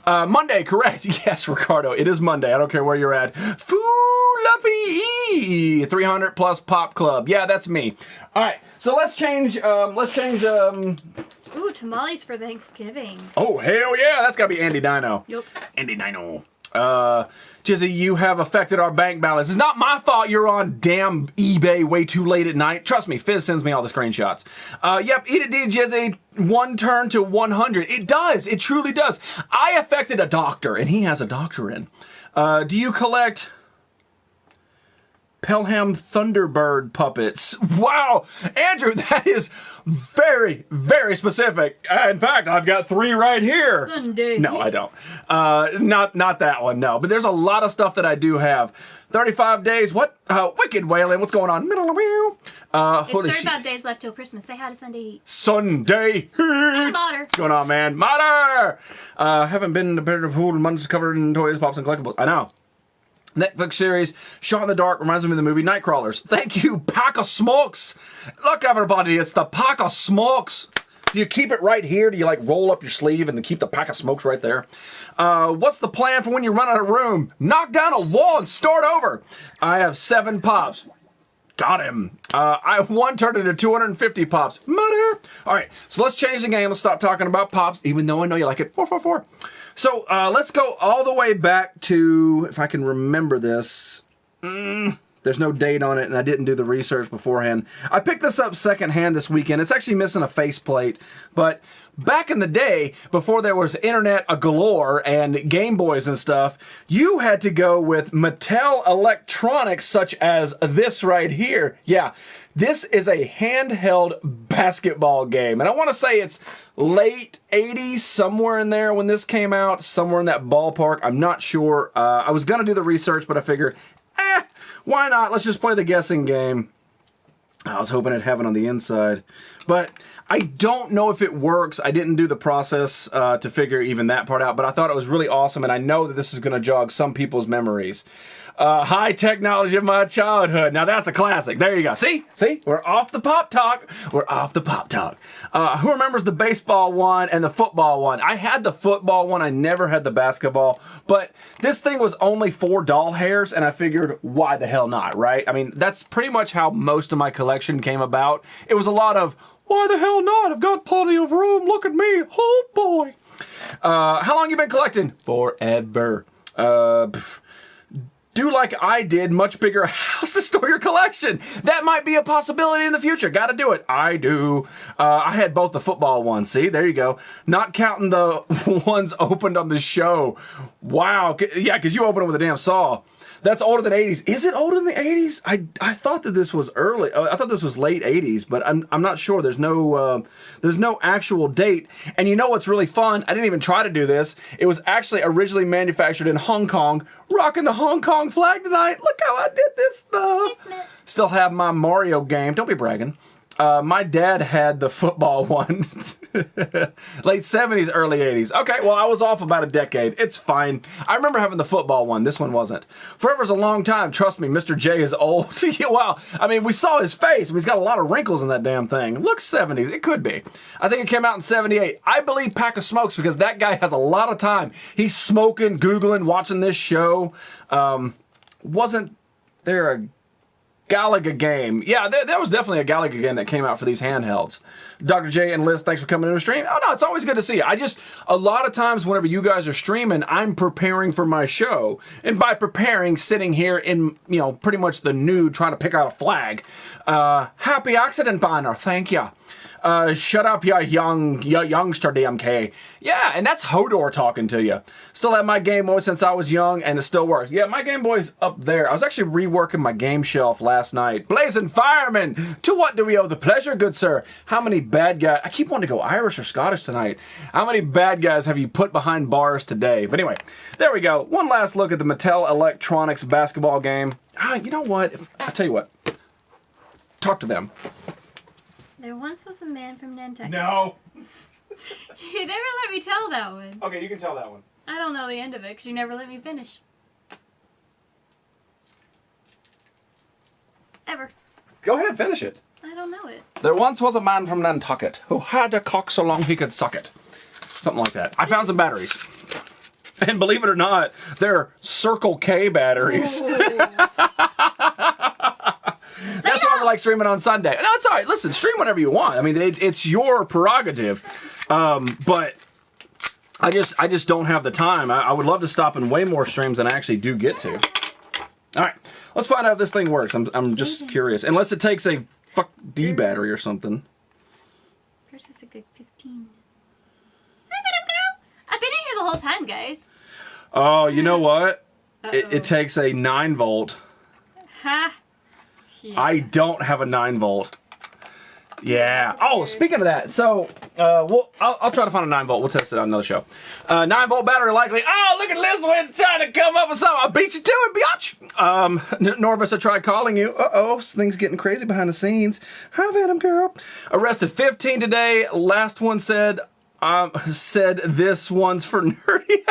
Monday, correct. Yes, Ricardo, it is Monday. I don't care where you're at. Foolappy 300 plus pop club. Yeah, that's me. All right, so let's change. Ooh, tamales for Thanksgiving. Oh, hell yeah. That's got to be Andy Dino. Yep. Andy Dino. Jizzy, you have affected our bank balance. It's not my fault you're on damn eBay way too late at night. Trust me, Fizz sends me all the screenshots. Yep, eat it, D, Jizzy. One turn to 100. It does. It truly does. I affected a doctor, and he has a doctorate. Do you collect Pelham Thunderbird puppets? Wow, Andrew, that is very, very specific. In fact, I've got 3 right here. Sunday. No, I don't. Not that one, no. But there's a lot of stuff that I do have. 35 days, what? Wicked Wailing, what's going on? It's Holy 35 shit. days left till Christmas. Say hi to Sunday Heat. Sunday Heat. Mater. What's going on, man? Mater! Haven't been to better pool in months covered in toys, pops, and collectibles. I know. Netflix series, Shot in the Dark, reminds me of the movie Nightcrawlers. Thank you, Pack of Smokes. Look, everybody, it's the Pack of Smokes. Do you keep it right here? Do you like roll up your sleeve and keep the Pack of Smokes right there? What's the plan for when you run out of room? Knock down a wall and start over. I have 7 pops. Got him. I one turned into 250 pops. Mother. All right, so let's change the game. Let's stop talking about pops, even though I know you like it. 444. So let's go all the way back to, if I can remember this. There's no date on it, and I didn't do the research beforehand. I picked this up secondhand this weekend. It's actually missing a faceplate, but back in the day, before there was internet galore and Game Boys and stuff, you had to go with Mattel electronics such as this right here. Yeah, this is a handheld basketball game, and I want to say it's late 80s, somewhere in there when this came out, somewhere in that ballpark. I'm not sure. I was going to do the research, but I figured, why not? Let's just play the guessing game. I was hoping it'd have it on the inside, but I don't know if it works. I didn't do the process to figure even that part out, but I thought it was really awesome, and I know that this is going to jog some people's memories. High technology of my childhood. Now that's a classic. There you go. See? We're off the pop talk. We're off the pop talk. Who remembers the baseball one and the football one? I had the football one. I never had the basketball. But this thing was only 4 doll hairs, and I figured, why the hell not, right? I mean, that's pretty much how most of my collection came about. It was a lot of, why the hell not? I've got plenty of room. Look at me. Oh, boy. How long you been collecting? Forever. Do like I did, much bigger house to store your collection. That might be a possibility in the future. Gotta do it. I do. I had both the football ones. See, there you go. Not counting the ones opened on the show. Wow. Yeah, because you opened them with a damn saw. That's older than 80s. Is it older than the 80s? I thought that this was early. I thought this was late 80s, but I'm not sure. There's no actual date. And you know what's really fun? I didn't even try to do this. It was actually originally manufactured in Hong Kong. Rocking the Hong Kong flag tonight. Look how I did this stuff. Still have my Mario game. Don't be bragging. My dad had the football one. Late 70s, early 80s. Okay, well, I was off about a decade. It's fine. I remember having the football one. This one wasn't. Forever's a long time. Trust me, Mr. J is old. Well, I mean, we saw his face. He's got a lot of wrinkles in that damn thing. Looks 70s. It could be. I think it came out in 78. I believe Pack of Smokes because that guy has a lot of time. He's smoking, Googling, watching this show. Wasn't there a Galaga game? Yeah, there was definitely a Galaga game that came out for these handhelds. Dr. J and Liz, thanks for coming in to stream. Oh, no, it's always good to see you. A lot of times whenever you guys are streaming, I'm preparing for my show. And by preparing, sitting here in, pretty much the nude trying to pick out a flag. Happy accident banner, thank you. Shut up, ya youngster DMK. Yeah, and that's Hodor talking to you. Still have my Game Boy since I was young, and it still works. Yeah, my Game Boy's up there. I was actually reworking my game shelf last night. Blazing Fireman, to what do we owe the pleasure, good sir? How many bad guys... I keep wanting to go Irish or Scottish tonight. How many bad guys have you put behind bars today? But anyway, there we go. One last look at the Mattel Electronics basketball game. You know what? I'll tell you what. Talk to them. There once was a man from Nantucket. No. You never let me tell that one. Okay, you can tell that one. I don't know the end of it because you never let me finish. Ever. Go ahead, finish it. I don't know it. There once was a man from Nantucket who had a cock so long he could suck it. Something like that. I found some batteries. And believe it or not, they're Circle K batteries. That's why I like streaming on Sunday. No, it's all right. Listen, stream whenever you want. I mean, it's your prerogative. But I just don't have the time. I would love to stop in way more streams than I actually do get to. All right, let's find out if this thing works. I'm just curious. Unless it takes a fuck D battery or something. First it's a good 15. I've been in here the whole time, guys. Oh, you know what? It takes a 9 volt. Ha. Yeah. I don't have a 9 volt. Yeah. Oh, speaking of that, so I'll try to find a 9 volt. We'll test it on another show. 9 volt battery likely. Oh, look at Lizwitz trying to come up with something. I'll beat you to it, biatch. Norvis, I tried calling you. Things getting crazy behind the scenes. Hi, Venom girl. Arrested 15 today. Last one said this one's for nerdy.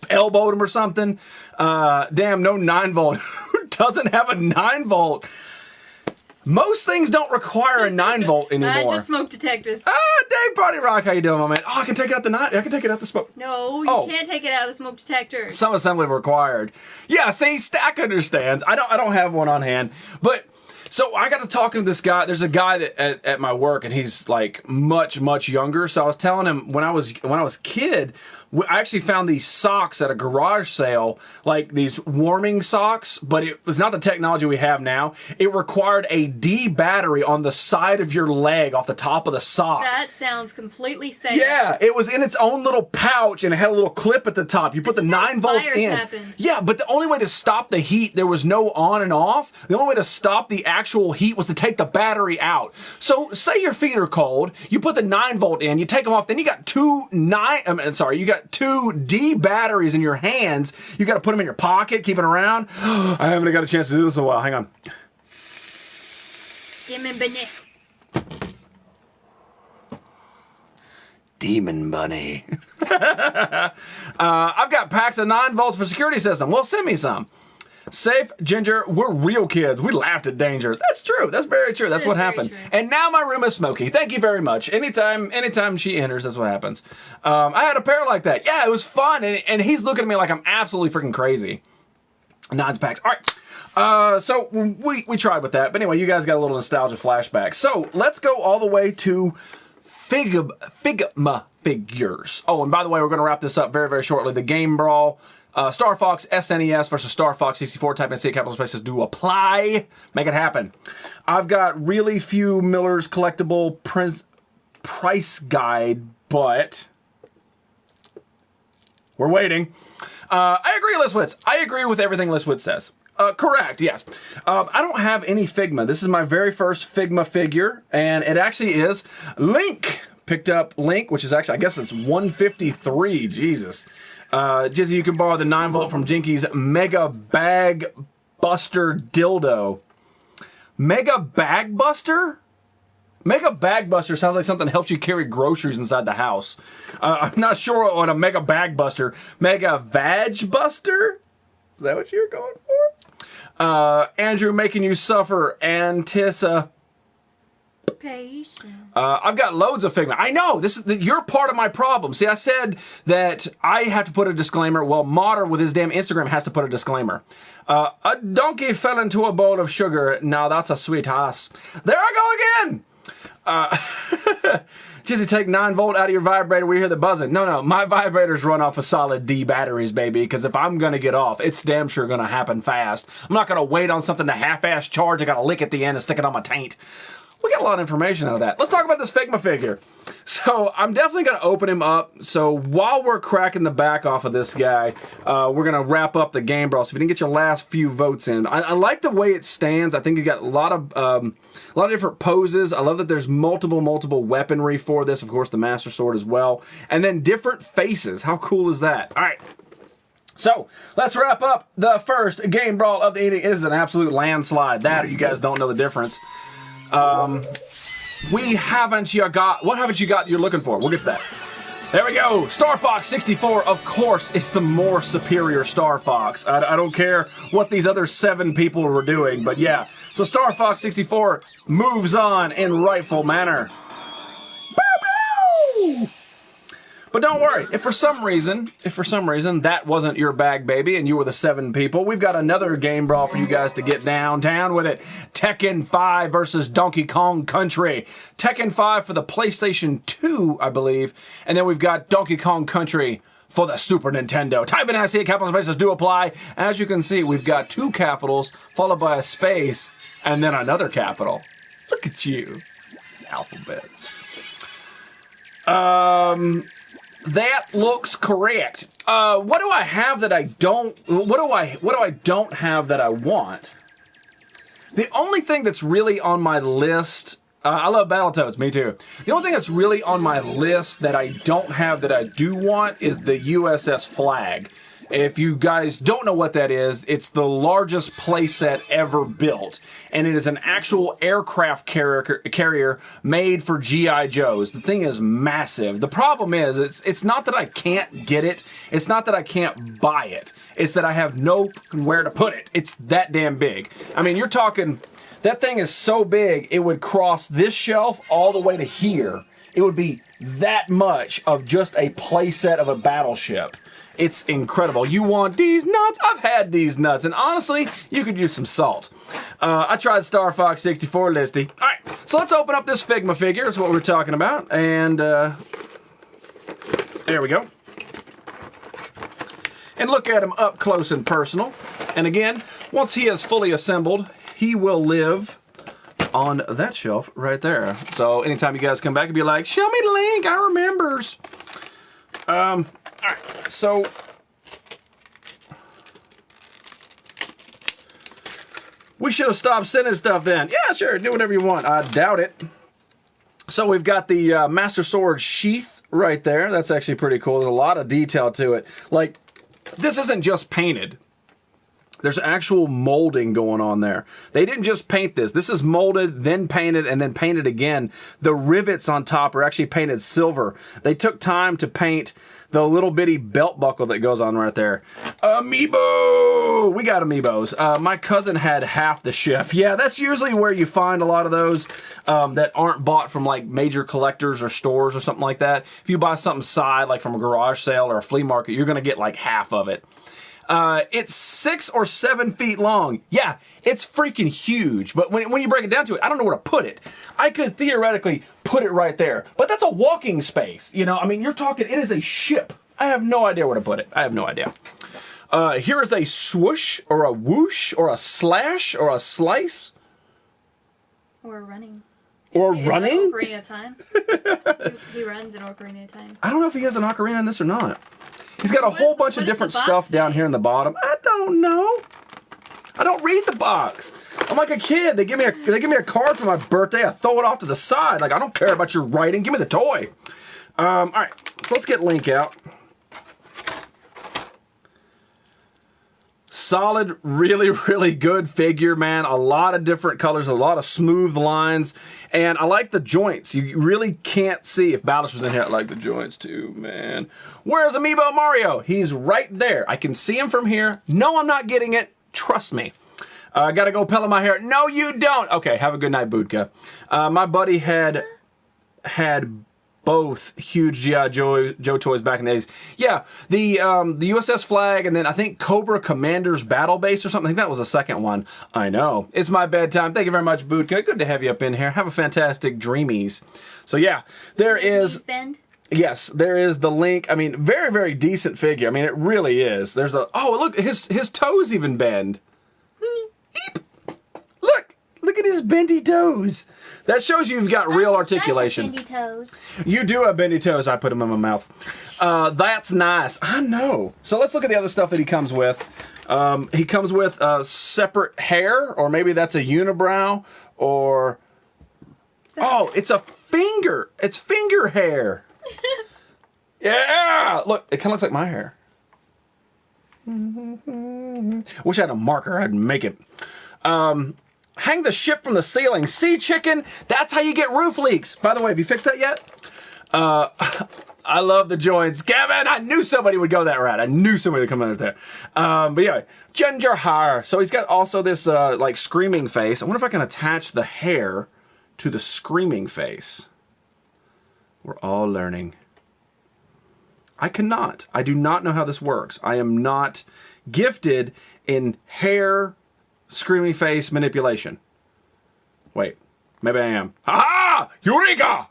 Elbowed him or something. Damn, no 9 volt. Who doesn't have a 9 volt? Most things don't require a 9 volt anymore. I just smoke detectors. Dave Party Rock, how you doing, my man? Oh, I can take it out I can take it out the smoke. No, you can't take it out of the smoke detector. Some assembly required. Yeah, see, Stack understands. I don't have one on hand, but so I got to talking to this guy. There's a guy that at my work, and he's like much younger. So I was telling him when I was a kid, I actually found these socks at a garage sale, like these warming socks, but it was not the technology we have now. It required a D battery on the side of your leg off the top of the sock. That sounds completely safe. Yeah, it was in its own little pouch and it had a little clip at the top. You put the 9 volt in. Happened. Yeah, but the only way to stop the heat, there was no on and off. The only way to stop the actual heat was to take the battery out. So say your feet are cold, you put the 9 volt in, you take them off, then you got two D batteries in your hands. You got to put them in your pocket, keep it around. I haven't got a chance to do this in a while. Hang on. Demon Bunny. I've got packs of 9 volts for security system. Well, send me some. Safe, Ginger, we're real kids. We laughed at danger. That's true. That's very true. That's what happened. True. And now my room is smoky. Thank you very much. Anytime she enters, that's what happens. I had a pair like that. Yeah, it was fun. And he's looking at me like I'm absolutely freaking crazy. 9 packs. All right. So we tried with that. But anyway, you guys got a little nostalgia flashback. So let's go all the way to Figma figures. Oh, and by the way, we're going to wrap this up very, very shortly. The Game Brawl. Star Fox SNES versus Star Fox 64. Type in C capital spaces do apply. Make it happen. I've got really few Miller's collectible price guide, but we're waiting. I agree, Liswitz. I agree with everything Liswitz says. Correct, yes. I don't have any Figma. This is my very first Figma figure, and it actually is Link. Picked up Link, which is actually, I guess it's 153. Jesus. Jizzy, you can borrow the 9 volt from Jinky's Mega Bag Buster dildo. Mega Bag Buster? Mega Bag Buster sounds like something that helps you carry groceries inside the house. I'm not sure on a Mega Bag Buster. Mega Vag Buster? Is that what you're going for? Andrew making you suffer. Antissa. I've got loads of Figma. I know you're part of my problem. See, I said that I have to put a disclaimer. Well, Modder with his damn Instagram has to put a disclaimer. A donkey fell into a bowl of sugar. Now that's a sweet ass. There I go again. Jizzy, take 9 volt out of your vibrator. We hear the buzzing. No, my vibrators run off of solid D batteries, baby. Because if I'm gonna get off, it's damn sure gonna happen fast. I'm not gonna wait on something to half-ass charge. I gotta lick at the end and stick it on my taint. We got a lot of information out of that. Let's talk about this Figma figure. So I'm definitely going to open him up. So while we're cracking the back off of this guy, we're going to wrap up the game, bro. So if you didn't get your last few votes in, I like the way it stands. I think you got a lot of different poses. I love that there's multiple weaponry for this. Of course, the Master Sword as well. And then different faces. How cool is that? All right. So let's wrap up the first game brawl of the evening. It is an absolute landslide. That, or you guys don't know the difference. What haven't you got you're looking for? We'll get to that. There we go. Star Fox 64, of course, it's the more superior Star Fox. I don't care what these other 7 people were doing, but yeah. So Star Fox 64 moves on in rightful manner. Boo-boo! But don't worry, if for some reason that wasn't your bag, baby, and you were the 7 people, we've got another game brawl for you guys to get down with it. Tekken 5 versus Donkey Kong Country. Tekken 5 for the PlayStation 2, I believe, and then we've got Donkey Kong Country for the Super Nintendo. Type in SE, capital spaces do apply. As you can see, we've got 2 capitals, followed by a space, and then another capital. Look at you. Alphabets. That looks correct. What do I have that I don't? What do I don't have that I want? The only thing that's really on my list. I love Battletoads. Me too. The only thing that's really on my list that I don't have that I do want is the USS Flag. If you guys don't know what that is, it's the largest playset ever built. And it is an actual aircraft carrier made for G.I. Joes. The thing is massive. The problem is, it's not that I can't get it. It's not that I can't buy it. It's that I have nowhere to put it. It's that damn big. I mean, you're talking, that thing is so big, it would cross this shelf all the way to here. It would be that much of just a playset of a battleship. It's incredible. You want these nuts? I've had these nuts. And honestly, you could use some salt. I tried Star Fox 64, Listy. All right, so let's open up this Figma figure. That's what we're talking about. And there we go. And look at him up close and personal. And again, once he is fully assembled, he will live on that shelf right there. So anytime you guys come back and be like, show me the link, I remembers. All right, so we should have stopped sending stuff then. Yeah, sure, do whatever you want. I doubt it. So we've got the Master Sword sheath right there. That's actually pretty cool. There's a lot of detail to it. Like, this isn't just painted. There's actual molding going on there. They didn't just paint this. This is molded, then painted, and then painted again. The rivets on top are actually painted silver. They took time to paint the little bitty belt buckle that goes on right there. Amiibo! We got amiibos. My cousin had half the ship. Yeah, that's usually where you find a lot of those that aren't bought from like major collectors or stores or something like that. If you buy something side, like from a garage sale or a flea market, you're going to get like half of it. It's 6 or 7 feet long. Yeah, it's freaking huge. But when you break it down to it, I don't know where to put it. I could theoretically put it right there. But that's a walking space. You know, I mean, you're talking, it is a ship. I have no idea where to put it. I have no idea. Here is a swoosh or a whoosh or a slash or a slice. Or running. Or running? Ocarina of Time. he runs an Ocarina of Time. I don't know if he has an ocarina in this or not. He's got a whole bunch of different stuff down here in the bottom. I don't know. I don't read the box. I'm like a kid. They give me a card for my birthday. I throw it off to the side. Like, I don't care about your writing. Give me the toy. All right. So let's get Link out. Solid, really, really good figure, man. A lot of different colors, a lot of smooth lines. And I like the joints. You really can't see if Bowser was in here. I like the joints too, man. Where's Amiibo Mario? He's right there. I can see him from here. No, I'm not getting it. Trust me. I gotta go pellet my hair. No, you don't. Okay, have a good night, Budka. My buddy had both huge G.I. Joe toys back in the days. Yeah, the USS Flag, and then I think Cobra Commander's Battle Base or something. I think that was the second one. I know. It's my bedtime. Thank you very much, Budka. Good to have you up in here. Have a fantastic dreamies. So yeah, there is... Yes, there is the Link. I mean, very, very decent figure. I mean, it really is. There's a... Oh, look, his toes even bend. Eep. Look at his bendy toes. That shows you've got real articulation. Bendy toes. You do have bendy toes. I put them in my mouth. That's nice. I know. So let's look at the other stuff that he comes with. He comes with separate hair, or maybe that's a unibrow, or... Oh, it's a finger. It's finger hair. Yeah! Look, it kind of looks like my hair. Wish I had a marker. I'd make it. Hang the ship from the ceiling. See, chicken? That's how you get roof leaks. By the way, have you fixed that yet? I love the joints. Kevin, I knew somebody would go that route. I knew somebody would come out there. But anyway, ginger hair. So he's got also this like screaming face. I wonder if I can attach the hair to the screaming face. We're all learning. I cannot. I do not know how this works. I am not gifted in hair screaming face manipulation. Wait, maybe I am. Ha-ha! Eureka!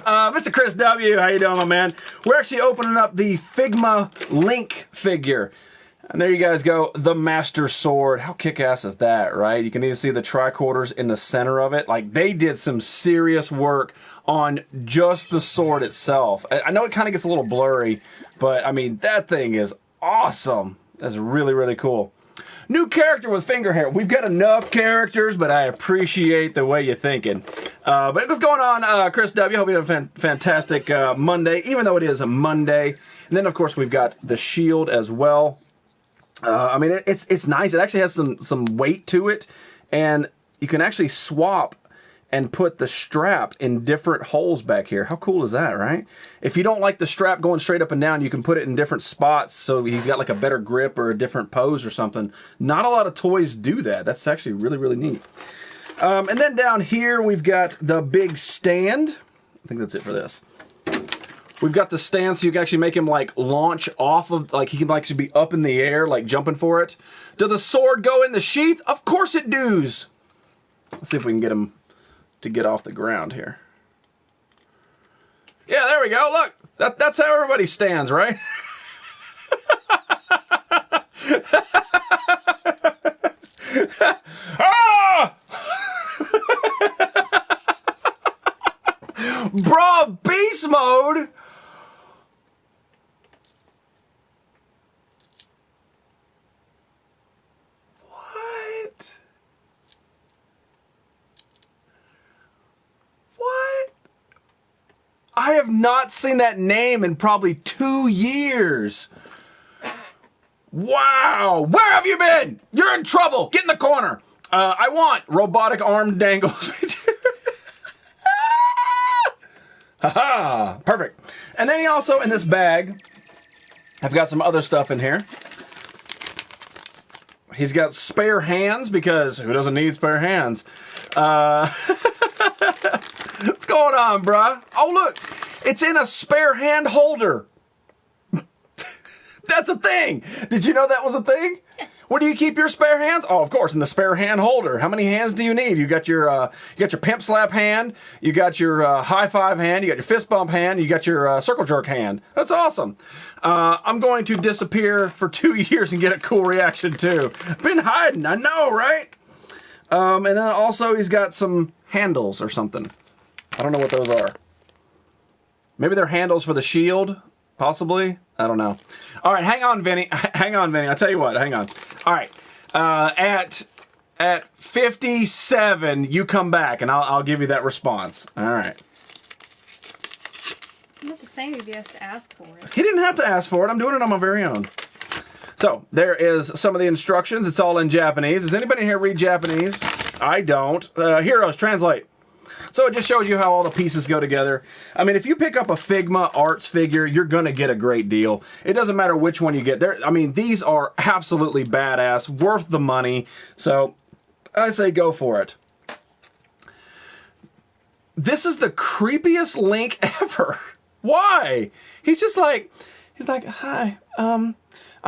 Mr. Chris W., how you doing, my man? We're actually opening up the Figma Link figure. And there you guys go, the Master Sword. How kick-ass is that, right? You can even see the tricorders in the center of it. Like, they did some serious work on just the sword itself. I know it kind of gets a little blurry, but, I mean, that thing is awesome. That's really, really cool. New character with finger hair. We've got enough characters, but I appreciate the way you're thinking. But what's going on, Chris W? Hope you have a fantastic Monday, even though it is a Monday. And then, of course, we've got the shield as well. I mean, it's nice. It actually has some weight to it, and you can actually swap and put the strap in different holes back here. How cool is that, right? If you don't like the strap going straight up and down, you can put it in different spots so he's got like a better grip or a different pose or something. Not a lot of toys do that. That's actually really, really neat. And then down here, we've got the big stand. I think that's it for this. We've got the stand so you can actually make him like launch off of, like he can actually be up in the air, like jumping for it. Does the sword go in the sheath? Of course it does. Let's see if we can get him to get off the ground here. Yeah, there we go. Look, that's how everybody stands, right? Ah! Bro, beast mode. I have not seen that name in probably 2 years. Wow. Where have you been? You're in trouble. Get in the corner. I want robotic arm dangles. Haha. Perfect. And then he also, in this bag, I've got some other stuff in here. He's got spare hands, because who doesn't need spare hands? What's going on, bruh? Oh, look. It's in a spare hand holder. That's a thing. Did you know that was a thing? Where do you keep your spare hands? Oh, of course, in the spare hand holder. How many hands do you need? You got your pimp slap hand. You got your high five hand. You got your fist bump hand. You got your circle jerk hand. That's awesome. I'm going to disappear for 2 years and get a cool reaction too. Been hiding, I know, right? And then also he's got some handles or something. I don't know what those are. Maybe they're handles for the shield, possibly. I don't know. All right, hang on, Vinny. Hang on, Vinny. I'll tell you what. Hang on. All right. At 57, you come back, and I'll give you that response. All right. I'm not the same if he has to ask for it. He didn't have to ask for it. I'm doing it on my very own. So, there is some of the instructions. It's all in Japanese. Does anybody here read Japanese? I don't. Heroes, translate. So it just shows you how all the pieces go together. I mean, if you pick up a Figma Arts figure, you're going to get a great deal. It doesn't matter which one you get. I mean, these are absolutely badass, worth the money. So I say go for it. This is the creepiest link ever. Why? He's like, hi, I'm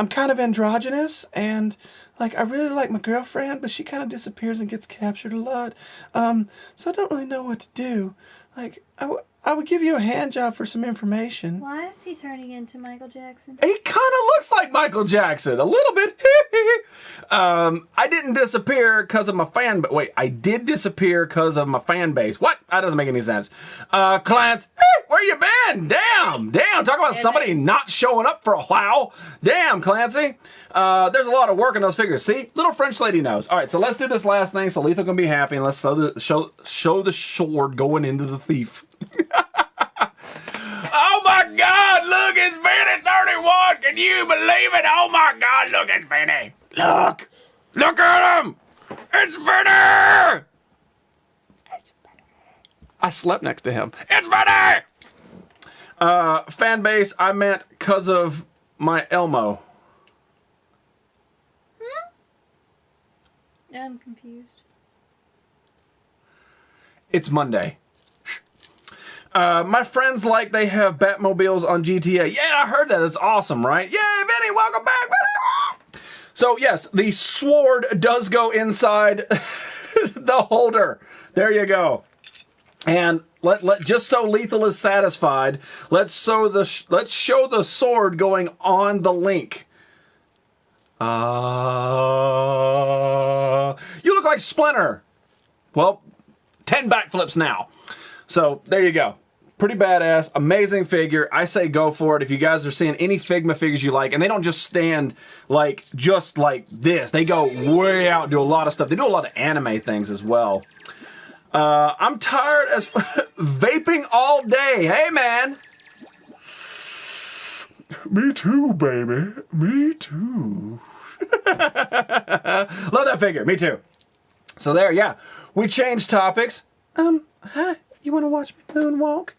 kind of androgynous, and like, I really like my girlfriend, but she kind of disappears and gets captured a lot. So I don't really know what to do. Like, I would give you a hand job for some information. Why is he turning into Michael Jackson? He kind of looks like Michael Jackson. A little bit. I didn't disappear because of my fan. But wait, I did disappear because of my fan base. What? That doesn't make any sense. Clance, hey, where you been? Damn. Talk about somebody not showing up for a while. Damn, Clancy. There's a lot of work in those figures. See, little French lady knows. All right, so let's do this last thing so Lethal can be happy, and let's show the sword going into the thief. Oh my God! Look, it's Vinny 31. Can you believe it? Oh my God! Look, it's Vinny. Look at him. It's Vinny. I slept next to him. It's Vinny. Fan base. I meant because of my Elmo. I'm confused. It's Monday. My friends like they have Batmobiles on GTA. Yeah, I heard that. It's awesome, right? Yeah, Vinny, welcome back, Vinny. So, yes, the sword does go inside the holder. There you go. And just so Lethal is satisfied, let's show the sword going on the link. You look like Splinter. Well, 10 backflips now. So, there you go. Pretty badass, amazing figure. I say go for it. If you guys are seeing any Figma figures you like, and they don't just stand just like this. They go way out and do a lot of stuff. They do a lot of anime things as well. I'm tired as vaping all day. Hey, man. Me too, baby. Me too. Love that figure. Me too. So there, yeah. We changed topics. Huh? You want to watch me moonwalk?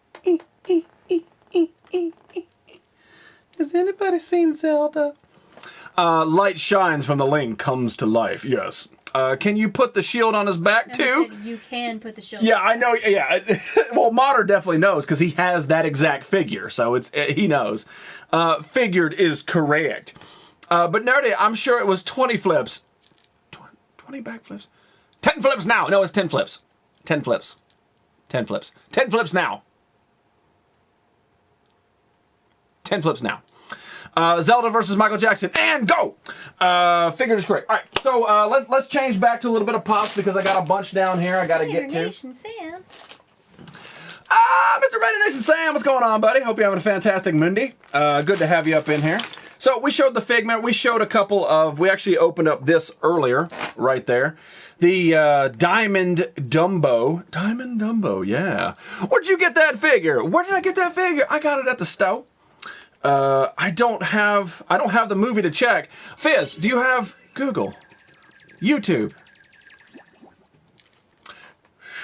Has anybody seen Zelda? Light shines from the link, comes to life. Yes. Can you put the shield on his back too? You can put the shield. Yeah, I know. Yeah. Well, Modder definitely knows because he has that exact figure, so he knows. Figured is correct. But Nerdy, I'm sure it was 20 flips. 20 backflips. 10 flips now. No, it's 10 flips. 10 flips. 10 flips. 10 flips now. 10 flips now. Zelda versus Michael Jackson. And go! Figured is correct. All right, so let's change back to a little bit of pops because I got a bunch down here I got to get to. Nation Sam. Mr. Raider Nation Sam, what's going on, buddy? Hope you're having a fantastic Monday. Good to have you up in here. So we showed the Figment. We showed a couple of... We actually opened up this earlier, right there. The Diamond Dumbo. Diamond Dumbo, yeah. Where'd you get that figure? Where did I get that figure? I got it at the store. I don't have the movie to check. Fizz, do you have Google? YouTube?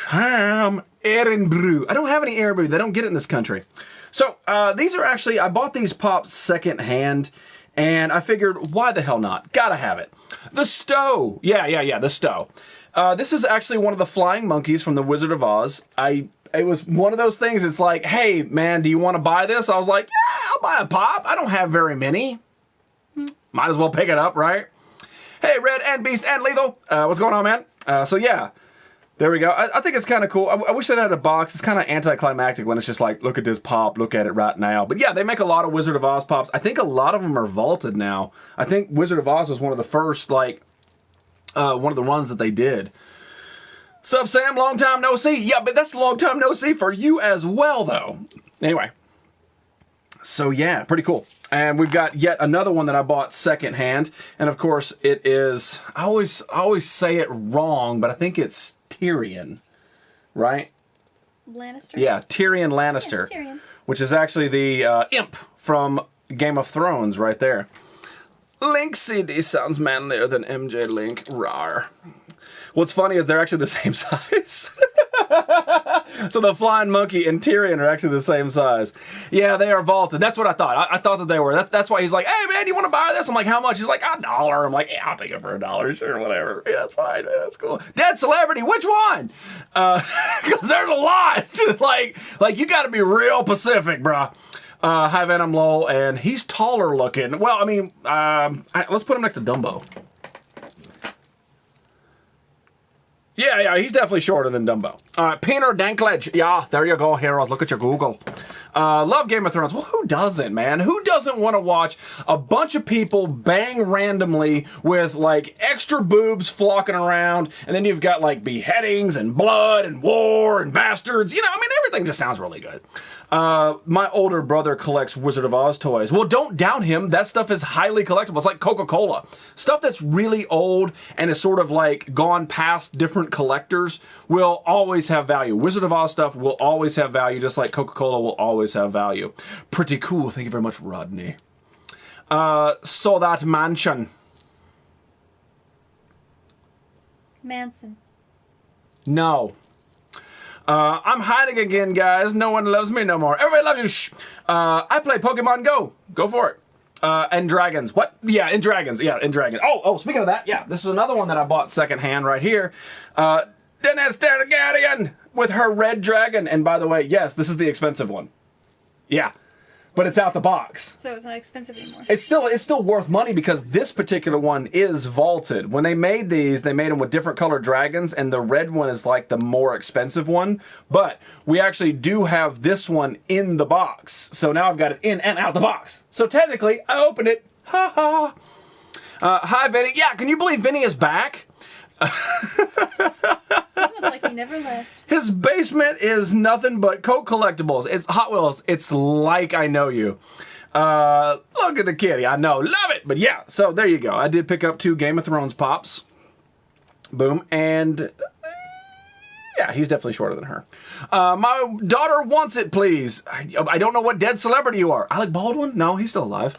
Ham Ehrenbrew. I don't have any Ehrenbrew. They don't get it in this country. So, these are actually, I bought these pops second hand, and I figured, why the hell not? Gotta have it. The Stow. Yeah, the Stow. This is actually one of the flying monkeys from The Wizard of Oz. It was one of those things, it's like, hey, man, do you want to buy this? I was like, yeah, I'll buy a pop. I don't have very many. Might as well pick it up, right? Hey, Red and Beast and Lethal. What's going on, man? So, yeah. There we go. I think it's kind of cool. I wish it had a box. It's kind of anticlimactic when it's just like, look at this pop, look at it right now. But yeah, they make a lot of Wizard of Oz pops. I think a lot of them are vaulted now. I think Wizard of Oz was one of the first, one of the runs that they did. Sup, Sam? Long time no see. Yeah, but that's a long time no see for you as well, though. Anyway. So yeah, pretty cool. And we've got yet another one that I bought secondhand. And of course, it is, I always say it wrong, but I think it's Tyrion, right? Lannister? Yeah, Tyrion Lannister. Yeah, Tyrion. Which is actually the imp from Game of Thrones right there. Link CD sounds manlier than MJ Link. Rawr. What's funny is they're actually the same size. So the flying monkey and Tyrion are actually the same size. Yeah, they are vaulted. That's what I thought. I thought that they were. That's why he's like, hey, man, you want to buy this? I'm like, how much? He's like, $1. I'm like, yeah, I'll take it for $1. Sure, whatever. Yeah, that's fine. Man, that's cool. Dead celebrity. Which one? Because there's a lot. like you got to be real Pacific, bruh. Hi, Venom Lowell, and he's taller looking. Well, I mean, let's put him next to Dumbo. Yeah, he's definitely shorter than Dumbo. Peter Dinklage. Yeah, there you go, heroes. Look at your Google. Love Game of Thrones. Well, who doesn't, man? Who doesn't want to watch a bunch of people bang randomly with, like, extra boobs flocking around, and then you've got, like, beheadings and blood and war and bastards. You know, I mean, everything just sounds really good. My older brother collects Wizard of Oz toys. Well, don't doubt him. That stuff is highly collectible. It's like Coca-Cola. Stuff that's really old and is sort of, like, gone past different collectors will always have value. Wizard of Oz stuff will always have value, just like Coca-Cola will always have value. Pretty cool. Thank you very much, Rodney. So that mansion. Manson. No. I'm hiding again, guys. No one loves me no more. Everybody loves you. Shh. I play Pokemon Go. Go for it. And dragons. What? Yeah, in dragons. Yeah, in dragons. Oh, speaking of that, yeah, this is another one that I bought secondhand right here. Dennis Targaryen with her red dragon. And by the way, yes, this is the expensive one. Yeah, but it's out the box. So it's not expensive anymore. It's still worth money because this particular one is vaulted. When they made these, they made them with different colored dragons, and the red one is like the more expensive one. But we actually do have this one in the box. So now I've got it in and out the box. So technically, I opened it. Ha ha. Hi, Vinny. Yeah, can you believe Vinny is back? It's almost like he never left. His basement is nothing but Coke collectibles. It's Hot Wheels. It's like I know you. Look at the kitty. I know. Love it. But yeah, so there you go. I did pick up 2 Game of Thrones pops. Boom. And yeah, he's definitely shorter than her. My daughter wants it, please. I don't know what dead celebrity you are. Alec Baldwin? No, he's still alive.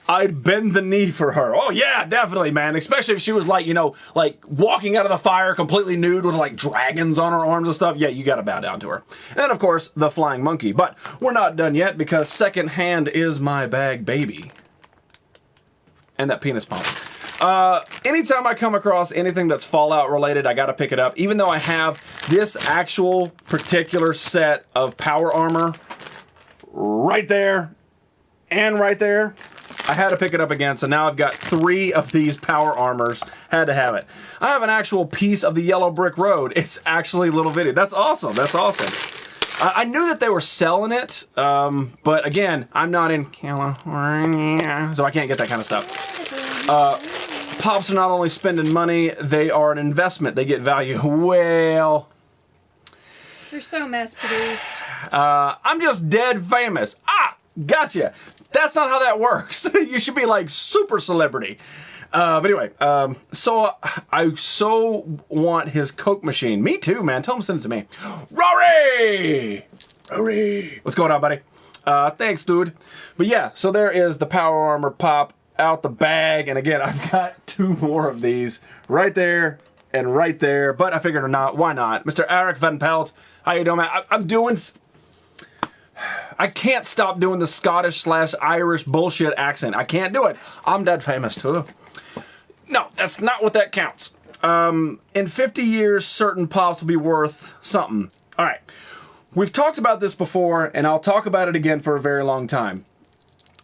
I'd bend the knee for her. Oh, yeah, definitely, man. Especially if she was like, you know, like walking out of the fire completely nude with like dragons on her arms and stuff. Yeah, you got to bow down to her. And of course, the flying monkey. But we're not done yet because secondhand is my bag, baby. And that penis pump. Anytime I come across anything that's Fallout related, I got to pick it up. Even though I have this actual particular set of power armor right there and right there, I had to pick it up again, so now I've got 3 of these power armors. Had to have it. I have an actual piece of the yellow brick road. It's actually a little video. That's awesome. That's awesome. I knew that they were selling it, but again, I'm not in California, so I can't get that kind of stuff. Pops are not only spending money, they are an investment. They get value. Well, you're so mass produced. I'm just dead famous. Ah, gotcha. That's not how that works. You should be like super celebrity. But anyway, so I so want his Coke machine. Me too, man. Tell him to send it to me. Rory! Rory! What's going on, buddy? Thanks, dude. But yeah, so there is the power armor pop out the bag. And again, I've got 2 more of these right there and right there. But I figured not. Why not? Mr. Eric Van Pelt. How you doing, man? I'm doing... I can't stop doing the Scottish/Irish bullshit accent. I can't do it. I'm dead famous too. No, that's not what that counts. In 50 years, certain pops will be worth something. All right. We've talked about this before, and I'll talk about it again for a very long time.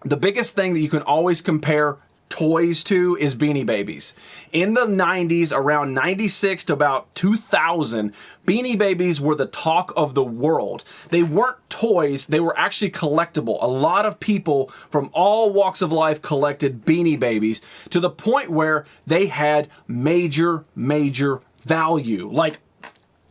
The biggest thing that you can always compare toys to is Beanie Babies. In the 90s, around 96 to about 2000, Beanie Babies were the talk of the world. They weren't toys, they were actually collectible. A lot of people from all walks of life collected Beanie Babies to the point where they had major value. Like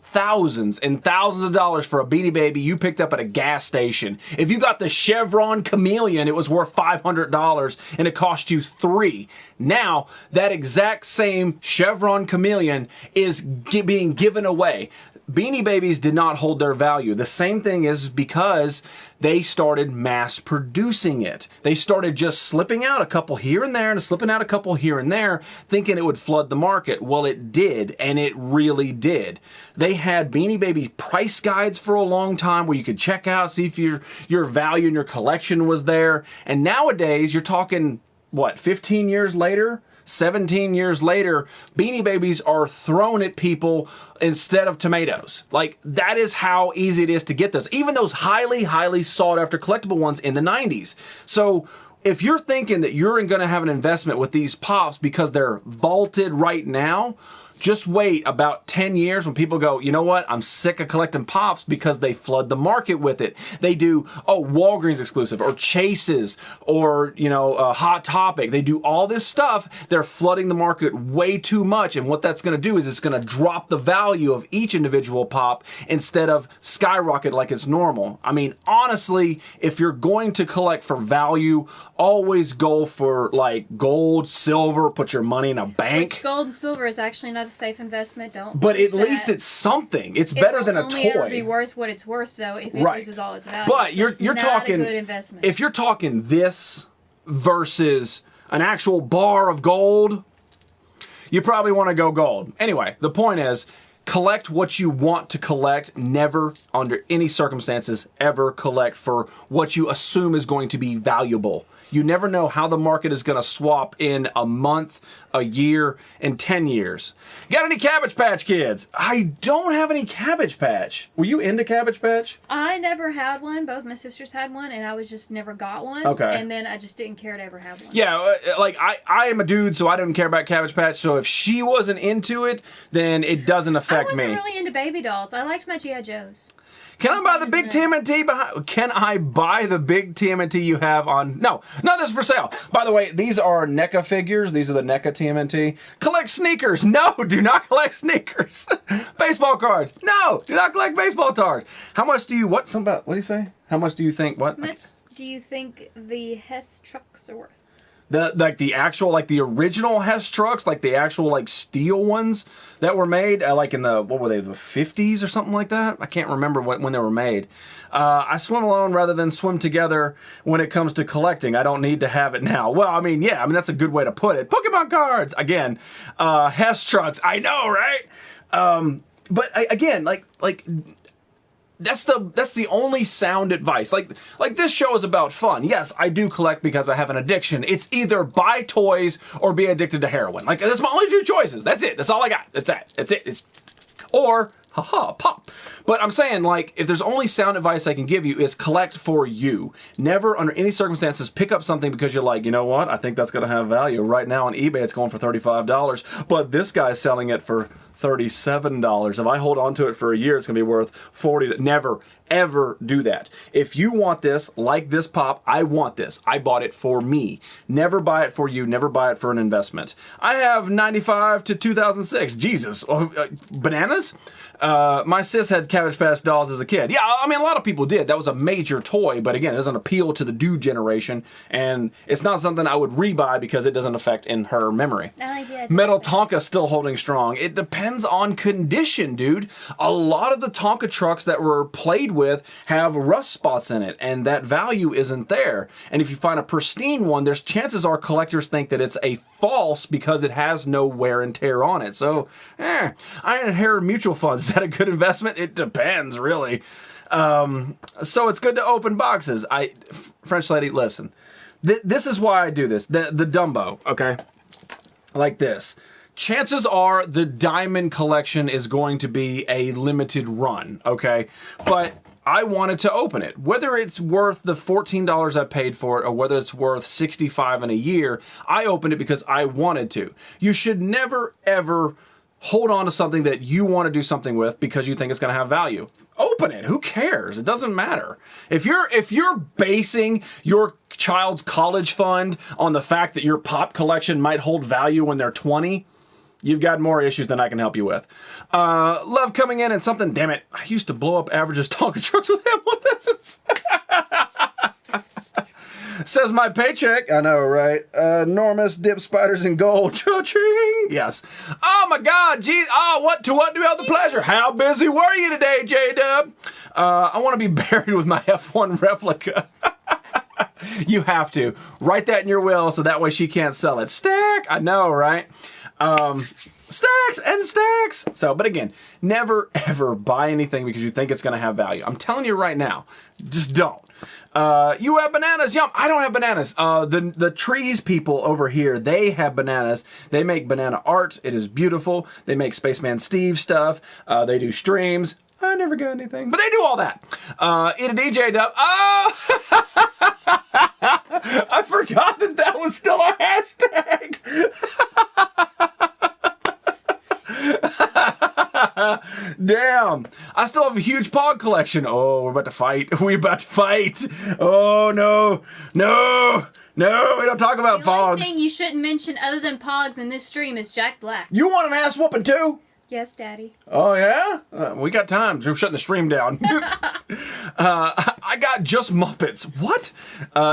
thousands and thousands of dollars for a Beanie Baby you picked up at a gas station. If you got the Chevron Chameleon, it was worth $500 and it cost you $3. Now, that exact same Chevron Chameleon is being given away. Beanie Babies did not hold their value. The same thing is because they started mass producing it. They started just slipping out a couple here and there and slipping out a couple here and there, thinking it would flood the market. Well, it did, and it really did. They had Beanie Baby price guides for a long time where you could check out, see if your value in your collection was there. And nowadays, you're talking, what, 15 years later? 17 years later, Beanie Babies are thrown at people instead of tomatoes. Like, that is how easy it is to get those. Even those highly sought after collectible ones in the 90s. So if you're thinking that you're going to have an investment with these pops because they're vaulted right now, Just wait about 10 years when people go, you know what? I'm sick of collecting Pops because they flood the market with it. They do, Walgreens exclusive or Chases or, Hot Topic. They do all this stuff. They're flooding the market way too much. And what that's going to do is it's going to drop the value of each individual Pop instead of skyrocket like it's normal. I mean, honestly, if you're going to collect for value, always go for like gold, silver, put your money in a bank. Which gold and silver is actually not a safe investment. Don't. But at least it's something. It's better than a toy. It will only be worth what it's worth, though, if it loses all its value. But you're talking. A good investment. If you're talking this versus an actual bar of gold, you probably want to go gold. Anyway, the point is, collect what you want to collect. Never, under any circumstances, ever collect for what you assume is going to be valuable. You never know how the market is going to swap in a month, a year, and 10 years. Got any Cabbage Patch Kids? I don't have any Cabbage Patch. Were you into Cabbage Patch? I never had one. Both my sisters had one, and I was just never got one. Okay. And then I just didn't care to ever have one. Yeah, like I am a dude, so I didn't care about Cabbage Patch. So if she wasn't into it, then it doesn't affect me. I wasn't really into baby dolls. I liked my G.I. Joes. Can I buy the big TMNT behind? Can I buy the big TMNT you have on? No, this is for sale. By the way, these are NECA figures. These are the NECA TMNT. Collect sneakers. No, do not collect sneakers. Baseball cards. No, do not collect baseball cards. How much do you? What do you say? How much do you think? What? How much do you think the Hess trucks are worth? The original Hess trucks, like the actual steel ones that were made, like in the 50s or something like that. I can't remember when they were made. I swim alone rather than swim together when it comes to collecting. I don't need to have it now. Well, that's a good way to put it. Pokemon cards again. Hess trucks. I know, right? But again, that's the only sound advice. Like this show is about fun. Yes, I do collect because I have an addiction. It's either buy toys or be addicted to heroin. That's my only two choices. That's it. That's all I got. That's it. Or pop. But I'm saying, if there's only sound advice I can give you is collect for you. Never under any circumstances pick up something because you're like, you know what? I think that's going to have value. Right now on eBay it's going for $35, but this guy's selling it for $37. If I hold on to it for a year, it's going to be worth $40. Never, ever do that. If you want this, like this Pop, I want this. I bought it for me. Never buy it for you. Never buy it for an investment. I have 95 to 2006. Jesus. Bananas? My sis had Cabbage Patch dolls as a kid. Yeah, a lot of people did. That was a major toy, but again, it doesn't appeal to the dude generation, and it's not something I would rebuy because it doesn't affect in her memory. Metal Tonka still holding strong. It depends on condition, dude. A lot of the Tonka trucks that were played with have rust spots in it, and that value isn't there. And if you find a pristine one, there's chances are collectors think that it's a false because it has no wear and tear on it. So, Iron Hair Mutual Funds, is that a good investment? It depends, really. So it's good to open boxes. French lady, listen. This is why I do this. The Dumbo, okay? Like this. Chances are the diamond collection is going to be a limited run, okay? But I wanted to open it. Whether it's worth the $14 I paid for it or whether it's worth $65 in a year, I opened it because I wanted to. You should never, ever hold on to something that you want to do something with because you think it's going to have value. Open it. Who cares? It doesn't matter. If you're basing your child's college fund on the fact that your Pop collection might hold value when they're 20, you've got more issues than I can help you with. Love coming in and something, damn it, I used to blow up Average's Tonka trucks with him. What this is? Says my paycheck. I know, right? Enormous dip spiders in gold. Cha-ching. Yes. Oh my God, geez. What do you have the pleasure? How busy were you today, J-Dub? I want to be buried with my F1 replica. You have to. Write that in your will so that way she can't sell it. Stack. I know, right? Stacks and stacks. So, but again, never ever buy anything because you think it's going to have value. I'm telling you right now, just don't. You have bananas. Yum. I don't have bananas. The trees people over here, they have bananas. They make banana art. It is beautiful. They make Spaceman Steve stuff. They do streams. I never got anything, but they do all that. Eat a DJ Dub. Oh, I forgot that was still our hashtag. Damn. I still have a huge Pog collection. Oh, we're about to fight. We about to fight. Oh, no. No. No, we don't talk about The only Pogs. thing you shouldn't mention other than Pogs in this stream is Jack Black. You want an ass whooping too? Yes, Daddy. Oh, yeah? We got time. We're shutting the stream down. I got Just Muppets. What?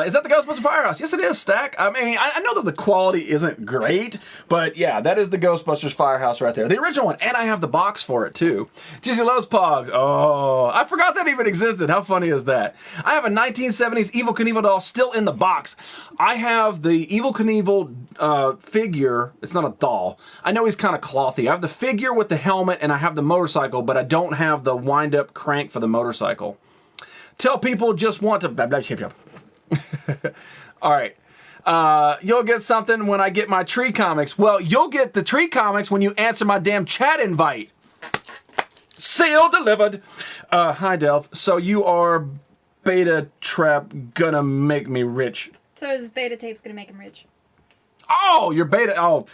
Is that the Ghostbusters Firehouse? Yes, it is, Stack. I mean, I know that the quality isn't great, but yeah, that is the Ghostbusters Firehouse right there. The original one, and I have the box for it, too. Jizzy loves Pogs. Oh, I forgot that even existed. How funny is that? I have a 1970s Evel Knievel doll still in the box. I have the Evel Knievel figure. It's not a doll. I know he's kind of clothy. I have the figure with the helmet, and I have the motorcycle, but I don't have the wind-up crank for the motorcycle. Tell people just want to... All right. You'll get something when I get my tree comics. Well, you'll get the tree comics when you answer my damn chat invite. Seal delivered. Hi, Delph. So you are beta trap gonna make me rich. So this beta tape's gonna make him rich. Oh, your beta. Oh,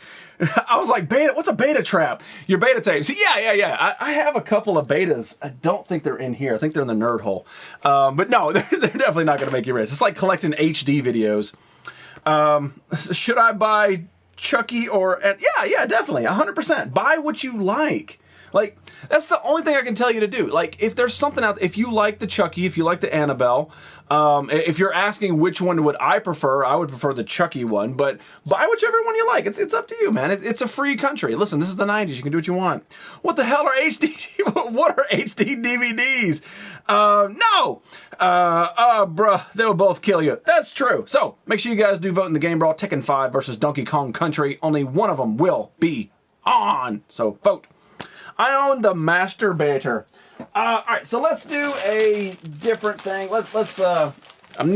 I was like, beta. What's a beta trap? Your beta tapes. Yeah. I have a couple of betas. I don't think they're in here. I think they're in the nerd hole. But no, they're definitely not going to make you rich. It's like collecting HD videos. Should I buy Chucky or... Yeah, definitely. 100%. Buy what you like. Like, that's the only thing I can tell you to do. Like, if there's something out... If you like the Chucky, if you like the Annabelle, if you're asking which one would I prefer, I would prefer the Chucky one. But buy whichever one you like. It's up to you, man. It's a free country. Listen, this is the 90s. You can do what you want. What the hell are HD... What are HD DVDs? No! Bruh, they will both kill you. That's true. So, make sure you guys do vote in the Game Brawl. Tekken 5 versus Donkey Kong Country. Only one of them will be on. So, vote. I own the masturbator. All right, so let's do a different thing. I'm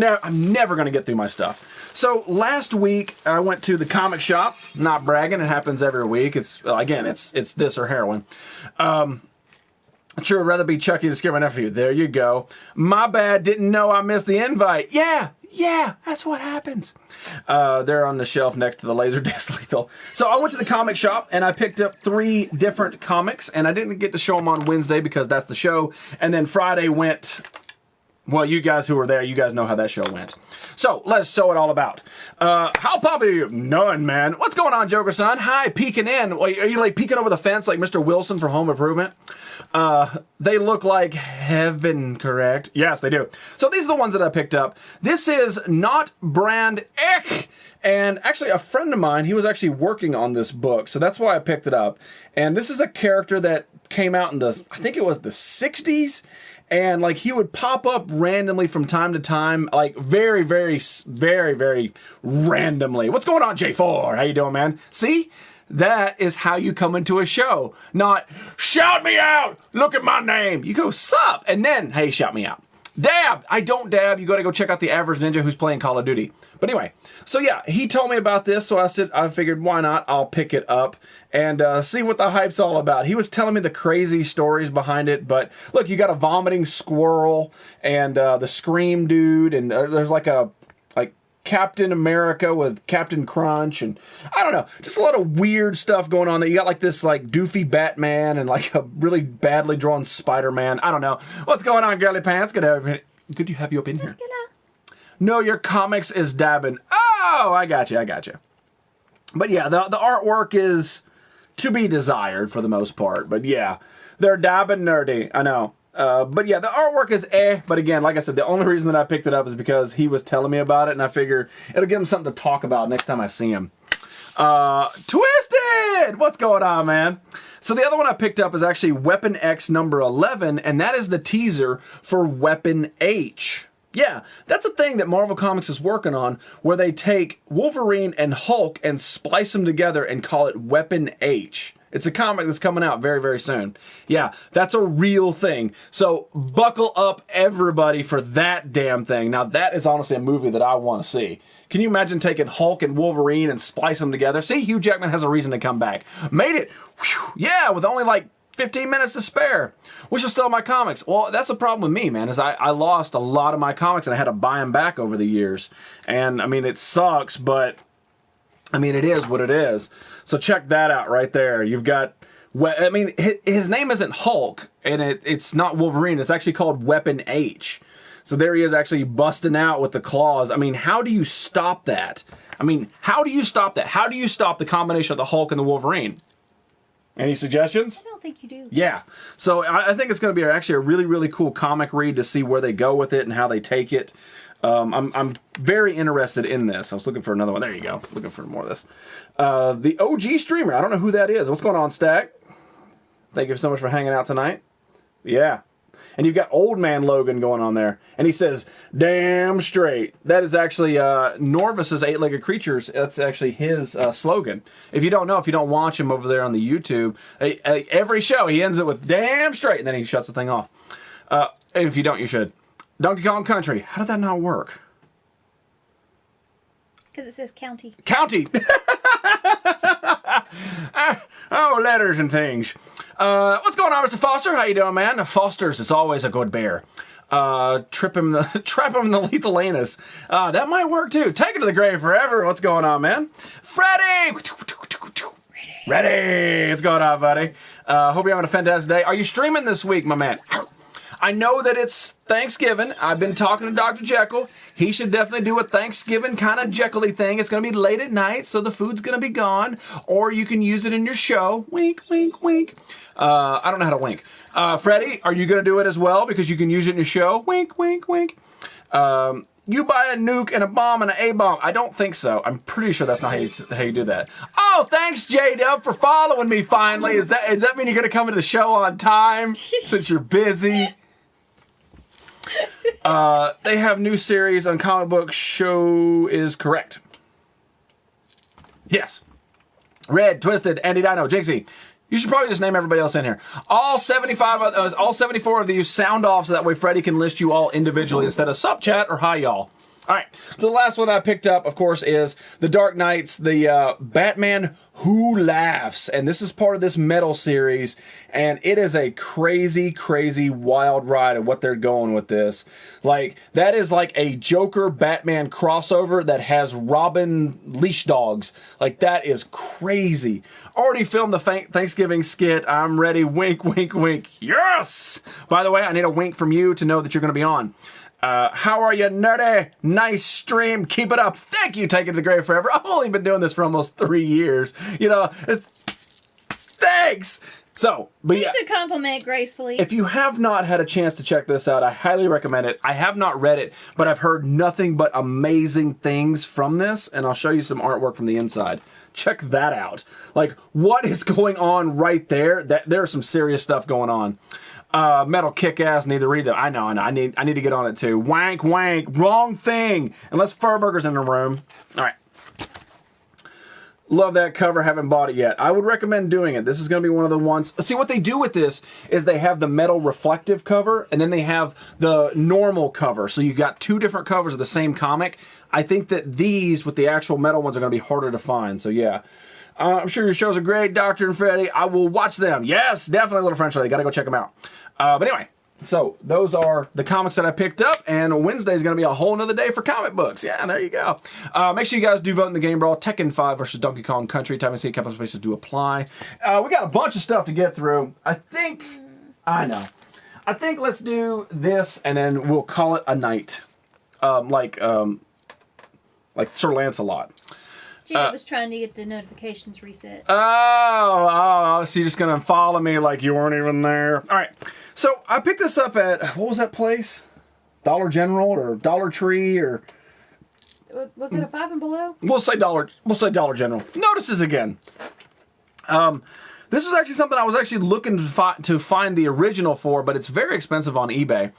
never gonna get through my stuff. So last week I went to the comic shop. Not bragging, it happens every week. It's this or heroin. Sure, I'd rather be Chucky to scare my nephew. There you go. My bad, didn't know I missed the invite. Yeah, that's what happens. They're on the shelf next to the Laserdisc Lethal. So I went to the comic shop and I picked up 3 different comics, and I didn't get to show them on Wednesday because that's the show. And then Friday went... Well, you guys who were there, you guys know how that show went. So, let's show it all about. How popular are you? None, man. What's going on, Joker-san? Hi, peeking in. Are you like peeking over the fence like Mr. Wilson from Home Improvement? They look like heaven, correct? Yes, they do. So these are the ones that I picked up. This is not brand Ek. And actually, a friend of mine, he was actually working on this book. So that's why I picked it up. And this is a character that came out in I think it was the 60s. And, like, he would pop up randomly from time to time, like, very, very, very, very randomly. What's going on, J4? How you doing, man? See? That is how you come into a show. Not, shout me out! Look at my name! You go, sup? And then, hey, shout me out. Dab! I don't dab. You gotta go check out the average ninja who's playing Call of Duty. But anyway, so yeah, he told me about this, so I figured, why not? I'll pick it up and see what the hype's all about. He was telling me the crazy stories behind it, but look, you got a vomiting squirrel and the Scream dude, and there's like Captain America with Captain Crunch, and I don't know, just a lot of weird stuff going on there. You got like this like doofy Batman and like a really badly drawn Spider-Man. I don't know. What's going on, girly pants? Good to have you up in here. No, your comics is dabbing. Oh, I got you. But yeah, the artwork is to be desired for the most part. But yeah, they're dabbing nerdy. I know. But yeah, the artwork is but again, like I said, the only reason that I picked it up is because he was telling me about it, and I figure it'll give him something to talk about next time I see him. Twisted! What's going on, man? So the other one I picked up is actually Weapon X number 11, and that is the teaser for Weapon H. Yeah, that's a thing that Marvel Comics is working on, where they take Wolverine and Hulk and splice them together and call it Weapon H. It's a comic that's coming out very, very soon. Yeah, that's a real thing. So buckle up, everybody, for that damn thing. Now, that is honestly a movie that I want to see. Can you imagine taking Hulk and Wolverine and splice them together? See, Hugh Jackman has a reason to come back. Made it. Whew, yeah, with only like 15 minutes to spare. Which is still my comics. Well, that's the problem with me, man, is I lost a lot of my comics and I had to buy them back over the years. And, I mean, it sucks, but... I mean, it is what it is. So check that out right there. You've got I mean, his name isn't Hulk, and it's not Wolverine. It's actually called Weapon H. So there he is actually busting out with the claws. I mean, how do you stop that? I mean, how do you stop that? How do you stop the combination of the Hulk and the Wolverine? Any suggestions? I don't think you do. Yeah. So I think it's going to be actually a really, really cool comic read to see where they go with it and how they take it. I'm very interested in this. I was looking for another one. There you go. Looking for more of this. The OG streamer. I don't know who that is. What's going on, Stack? Thank you so much for hanging out tonight. Yeah. And you've got Old Man Logan going on there. And he says, damn straight. That is actually Norvis's Eight-Legged Creatures. That's actually his slogan. If you don't know, if you don't watch him over there on the YouTube, every show he ends it with damn straight. And then he shuts the thing off. If you don't, you should. Donkey Kong Country. How did that not work? Because it says county. County! Oh, letters and things. What's going on, Mr. Foster? How you doing, man? Foster's is always a good bear. Trap him in the lethal anus. That might work too. Take it to the grave forever. What's going on, man? Freddie! Ready! What's going on, buddy? Hope you're having a fantastic day. Are you streaming this week, my man? I know that it's Thanksgiving. I've been talking to Dr. Jekyll. He should definitely do a Thanksgiving kind of Jekyll-y thing. It's going to be late at night, so the food's going to be gone. Or you can use it in your show. Wink, wink, wink. I don't know how to wink. Freddie, are you going to do it as well? Because you can use it in your show. Wink, wink, wink. You buy a nuke and a bomb and an A-bomb. I don't think so. I'm pretty sure that's not how you do that. Oh, thanks, J-Dub, for following me finally. Does that mean you're going to come into the show on time since you're busy? They have new series on comic book show is correct. Yes. Red, Twisted, Andy Dino, Jinxie. You should probably just name everybody else in here. All 74 of these sound off so that way Freddie can list you all individually instead of sup chat or hi y'all. All right, so the last one I picked up, of course, is The Dark Knights, the Batman Who Laughs. And this is part of this metal series. And it is a crazy, crazy wild ride of what they're going with this. Like, that is like a Joker-Batman crossover that has Robin leash dogs. Like, that is crazy. Already filmed the Thanksgiving skit. I'm ready. Wink, wink, wink. Yes! By the way, I need a wink from you to know that you're going to be on. How are you, nerdy? Nice stream. Keep it up. Thank you, Take It to the Grave Forever. I've only been doing this for almost 3 years. You know, thanks. So, but yeah. Take the compliment gracefully. If you have not had a chance to check this out, I highly recommend it. I have not read it, but I've heard nothing but amazing things from this, and I'll show you some artwork from the inside. Check that out. Like, what is going on right there? There's some serious stuff going on. Metal Kick-Ass, need to read them. I know. I need to get on it too. Wank, wank, wrong thing. Unless Furburger's in the room. All right. Love that cover. Haven't bought it yet. I would recommend doing it. This is going to be one of the ones. See, what they do with this is they have the metal reflective cover, and then they have the normal cover. So you've got two different covers of the same comic. I think that these, with the actual metal ones, are going to be harder to find. So yeah. I'm sure your shows are great, Doctor and Freddie. I will watch them. Yes, definitely, Little French Lady. Got to go check them out. But anyway, so those are the comics that I picked up, and Wednesday is going to be a whole nother day for comic books. Yeah, there you go. Make sure you guys do vote in the Game Brawl. Tekken 5 versus Donkey Kong Country. Time and see capital spaces do apply. We got a bunch of stuff to get through. I think let's do this, and then we'll call it a night. Like Sir Lancelot. Janet was trying to get the notifications reset. Oh, so you're just going to follow me like you weren't even there. All right. So I picked this up at, what was that place? Dollar General or Dollar Tree or... Was it a 5 and below? We'll say Dollar General. Notices again. This was actually something I was actually looking to find the original for, but it's very expensive on eBay.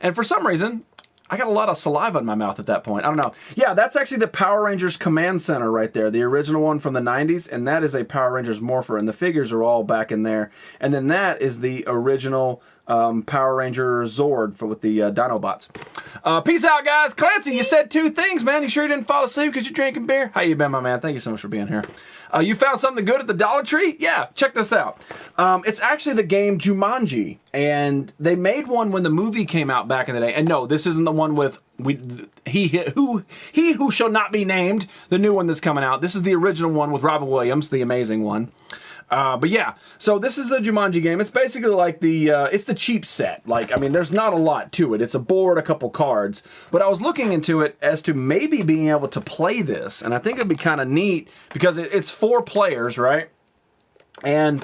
And for some reason... I got a lot of saliva in my mouth at that point. I don't know. Yeah, that's actually the Power Rangers Command Center right there. The original one from the 90s. And that is a Power Rangers Morpher. And the figures are all back in there. And then that is the original Power Ranger Zord with the Dinobots. Peace out, guys. Clancy, you said 2 things, man. You sure you didn't fall asleep because you're drinking beer? How you been, my man? Thank you so much for being here. You found something good at the Dollar Tree? Yeah, check this out. It's actually the game Jumanji, and they made one when the movie came out back in the day. And no, this isn't the one with he who shall not be named. The new one that's coming out. This is the original one with Robin Williams, the amazing one. But yeah, so this is the Jumanji game. It's basically like it's the cheap set. Like, I mean, there's not a lot to it. It's a board, a couple cards. But I was looking into it as to maybe being able to play this. And I think it'd be kind of neat because it's 4 players, right? And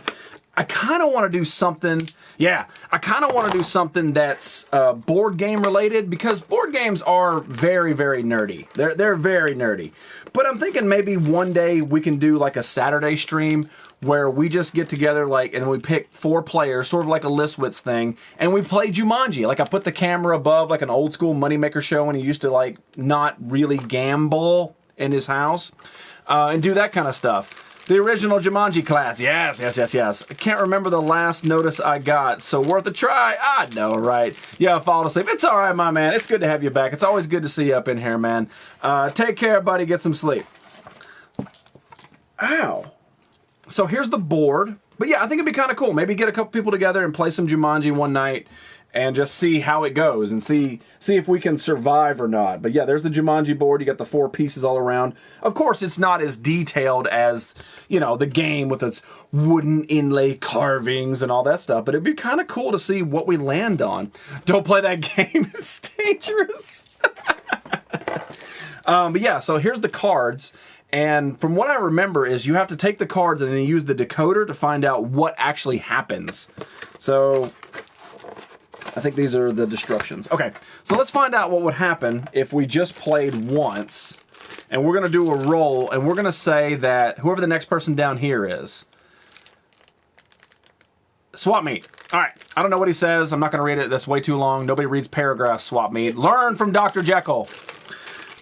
I kind of want to do something. Yeah, I kind of want to do something that's board game related because board games are very, very nerdy. They're very nerdy. But I'm thinking maybe one day we can do like a Saturday stream where we just get together and we pick 4 players, sort of like a Listwitz thing, and we play Jumanji. Like I put the camera above like an old school Moneymaker show when he used to like not really gamble in his house and do that kind of stuff. The original Jumanji class. Yes. I can't remember the last notice I got, so worth a try. I know, right? Yeah, I fall asleep. It's all right, my man. It's good to have you back. It's always good to see you up in here, man. Take care, buddy. Get some sleep. Ow. So here's the board. But yeah, I think it'd be kind of cool. Maybe get a couple people together and play some Jumanji one night and just see how it goes and see if we can survive or not. But yeah, there's the Jumanji board. You got the 4 pieces all around. Of course, it's not as detailed as, the game with its wooden inlay carvings and all that stuff. But it'd be kind of cool to see what we land on. Don't play that game. It's dangerous. But yeah, so here's the cards. And from what I remember is you have to take the cards and then use the decoder to find out what actually happens. So I think these are the destructions. Okay, so let's find out what would happen if we just played once. And we're going to do a roll, and we're going to say that whoever the next person down here is. Swap meet. All right, I don't know what he says. I'm not going to read it. That's way too long. Nobody reads paragraphs, swap meet. Learn from Dr. Jekyll.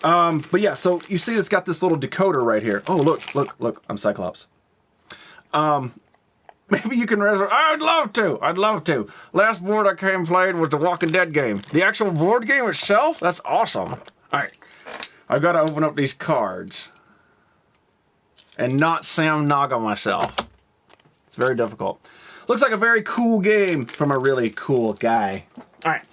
But yeah, so you see it's got this little decoder right here. Oh, look, I'm Cyclops. Maybe you can reserve. I'd love to. Last board I came played was the Walking Dead game. The actual board game itself? That's awesome. All right, I've got to open up these cards and not Sam Naga myself. It's very difficult. Looks like a very cool game from a really cool guy. All right.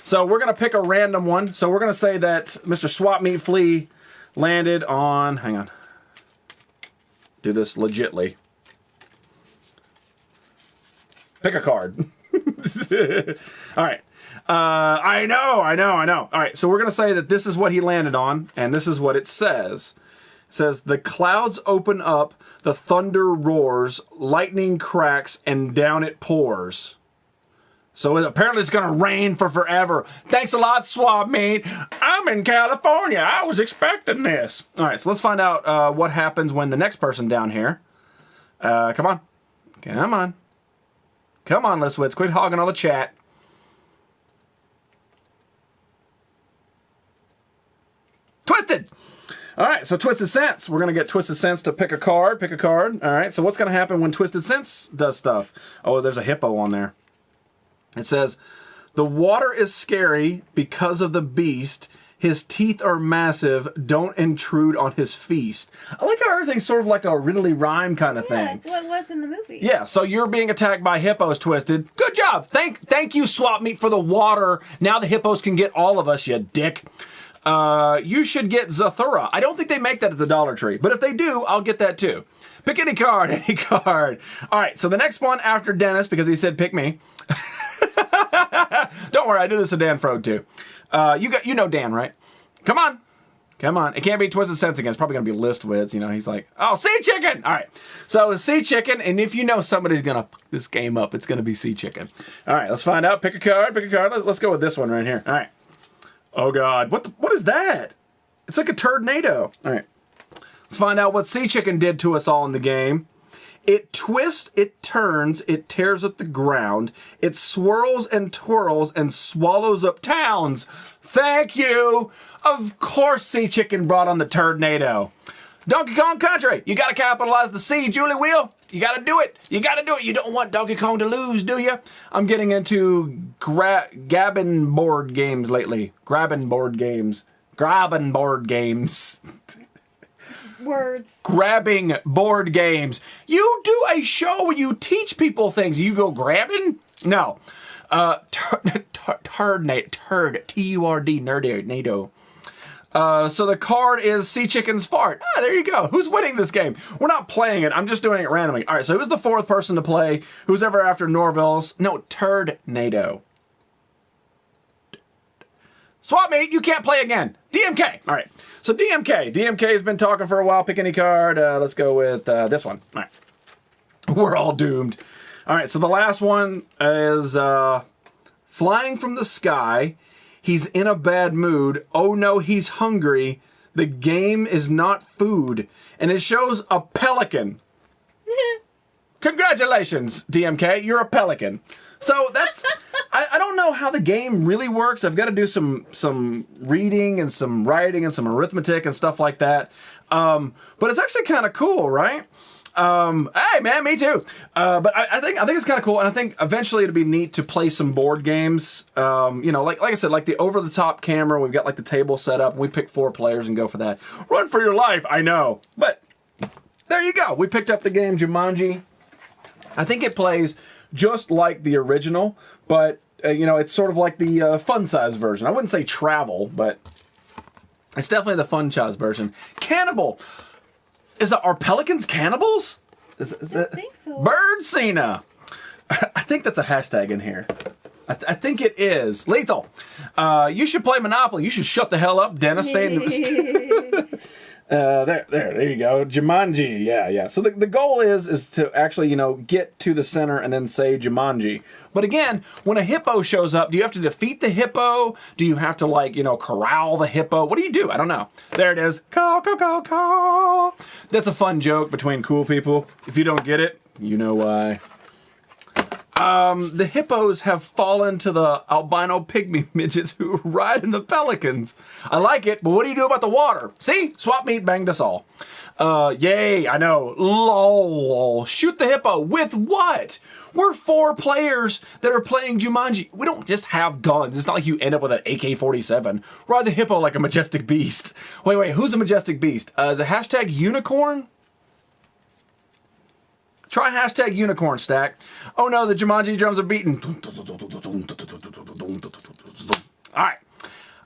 So we're going to pick a random one. So we're going to say that Mr. Swap Meet Flea landed on... Hang on. Do this legitly. Pick a card. All right. I know. All right, so we're going to say that this is what he landed on, and this is what it says. It says, the clouds open up, the thunder roars, lightning cracks, and down it pours. So apparently it's going to rain for forever. Thanks a lot, Swap Meet. I'm in California. I was expecting this. All right, so let's find out what happens when the next person down here. Come on. Come on, Listwitz. Quit hogging all the chat. Twisted. All right, so Twisted Sense. We're going to get Twisted Sense to pick a card. All right, so what's going to happen when Twisted Sense does stuff? Oh, there's a hippo on there. It says, the water is scary because of the beast. His teeth are massive. Don't intrude on his feast. I like how everything's sort of like a riddly rhyme kind of thing. Well, it was in the movie. Yeah, so you're being attacked by hippos, Twisted. Good job. Thank you, Swap Meet, for the water. Now the hippos can get all of us, you dick. You should get Zathura. I don't think they make that at the Dollar Tree, but if they do, I'll get that too. Pick any card, All right, so the next one after Dennis, because he said pick me. Don't worry, I do this to Dan Frode too. You know Dan, right? Come on. It can't be Twisted Sense again. It's probably going to be Listwitz. He's like, oh, Sea Chicken. All right. So Sea Chicken, and if you know somebody's going to fuck this game up, it's going to be Sea Chicken. All right, let's find out. Pick a card. Let's go with this one right here. All right. Oh, God. What is that? It's like a turdnado. All right. Let's find out what Sea Chicken did to us all in the game. It twists, it turns, it tears up the ground, it swirls and twirls and swallows up towns. Thank you. Of course Sea Chicken brought on the turdnado. Donkey Kong Country, you got to capitalize the C, Julie Wheel. You got to do it. You don't want Donkey Kong to lose, do you? I'm getting into grabbing board games lately. Grabbing board games. Words. Grabbing board games. You do a show where you teach people things. You go grabbing? No. Turd, T-U-R-D, nerd, NATO. So the card is Sea Chicken's Fart. Ah, there you go. Who's winning this game? We're not playing it. I'm just doing it randomly. All right, so who's the fourth person to play? Who's ever after Norville's? No, Turd-nado. Swap meet, you can't play again. DMK. All right. So DMK. DMK has been talking for a while. Pick any card. Let's go with this one. All right. We're all doomed. All right. So the last one is flying from the sky. He's in a bad mood. Oh no, he's hungry. The game is not food. And it shows a pelican. Congratulations, DMK. You're a pelican. So that's, I don't know how the game really works. I've got to do some reading and some writing and some arithmetic and stuff like that. But it's actually kind of cool, right? Hey man, me too. But I think it's kind of cool, and I think eventually it'd be neat to play some board games. You know, like I said, like the over the top camera. We've got like the table set up. And we pick 4 players and go for that. Run for your life, I know, but there you go. We picked up the game Jumanji. I think it plays just like the original, but you know, it's sort of like the fun size version. I wouldn't say travel, but it's definitely the fun size version. Cannibal. Are pelicans cannibals? I think so. Bird Cena. I think that's a hashtag in here. I think it is. Lethal. You should play Monopoly. You should shut the hell up, Dennis. Stay in there you go. Jumanji. Yeah. So the goal is to actually, you know, get to the center and then say Jumanji. But again, when a hippo shows up, do you have to defeat the hippo? Do you have to, like, you know, corral the hippo? What do you do? I don't know. There it is. Caw, caw, caw, caw. That's a fun joke between cool people. If you don't get it, you know why. The hippos have fallen to the albino pygmy midgets who ride in the pelicans. I like it, but what do you do about the water? See? Swap meet banged us all. Yay, I know. Lol. Shoot the hippo. With what? We're 4 players that are playing Jumanji. We don't just have guns. It's not like you end up with an AK-47. Ride the hippo like a majestic beast. Wait, who's a majestic beast? Is it hashtag unicorn? Try hashtag unicorn stack. Oh no, the Jumanji drums are beating. All right.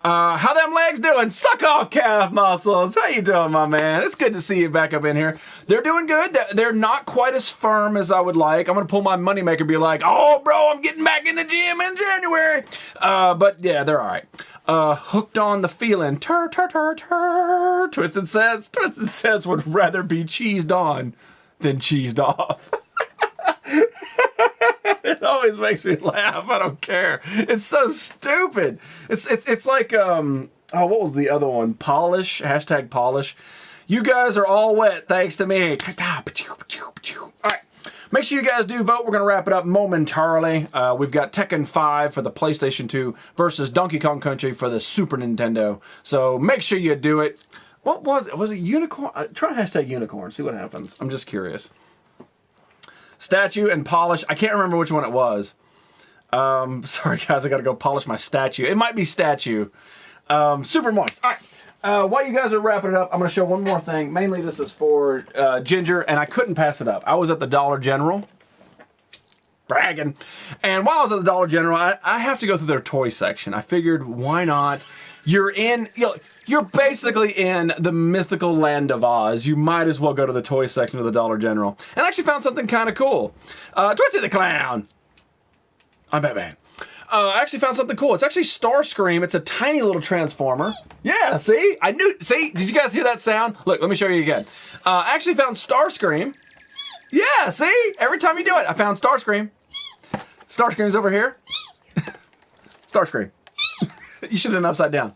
How them legs doing? Suck off, calf muscles. How you doing, my man? It's good to see you back up in here. They're doing good. They're not quite as firm as I would like. I'm going to pull my moneymaker and be like, oh, bro, I'm getting back in the gym in January. But yeah, they're all right. Hooked on the feeling. Twisted Sets would rather be cheesed on than cheesed off. It always makes me laugh. I don't care. It's so stupid. It's like what was the other one? Polish. Hashtag polish. You guys are all wet thanks to me. All right. Make sure you guys do vote. We're going to wrap it up momentarily. We've got Tekken 5 for the PlayStation 2 versus Donkey Kong Country for the Super Nintendo. So make sure you do it. What was it? Was it unicorn? Try hashtag unicorn. See what happens. I'm just curious. Statue and polish. I can't remember which one it was. Sorry, guys. I got to go polish my statue. It might be statue. Super moist. All right. While you guys are wrapping it up, I'm going to show one more thing. Mainly this is for Ginger, and I couldn't pass it up. I was at the Dollar General. Bragging. And while I was at the Dollar General, I have to go through their toy section. I figured, why not? You're basically in the mythical land of Oz. You might as well go to the toy section of the Dollar General. And I actually found something kind of cool. Twisty the Clown. I'm Batman. I actually found something cool. It's actually Starscream. It's a tiny little transformer. Yeah, see? See? Did you guys hear that sound? Look, let me show you again. I actually found Starscream. Yeah, see? Every time you do it, I found Starscream. Starscream's over here. Starscream. You should have done upside down.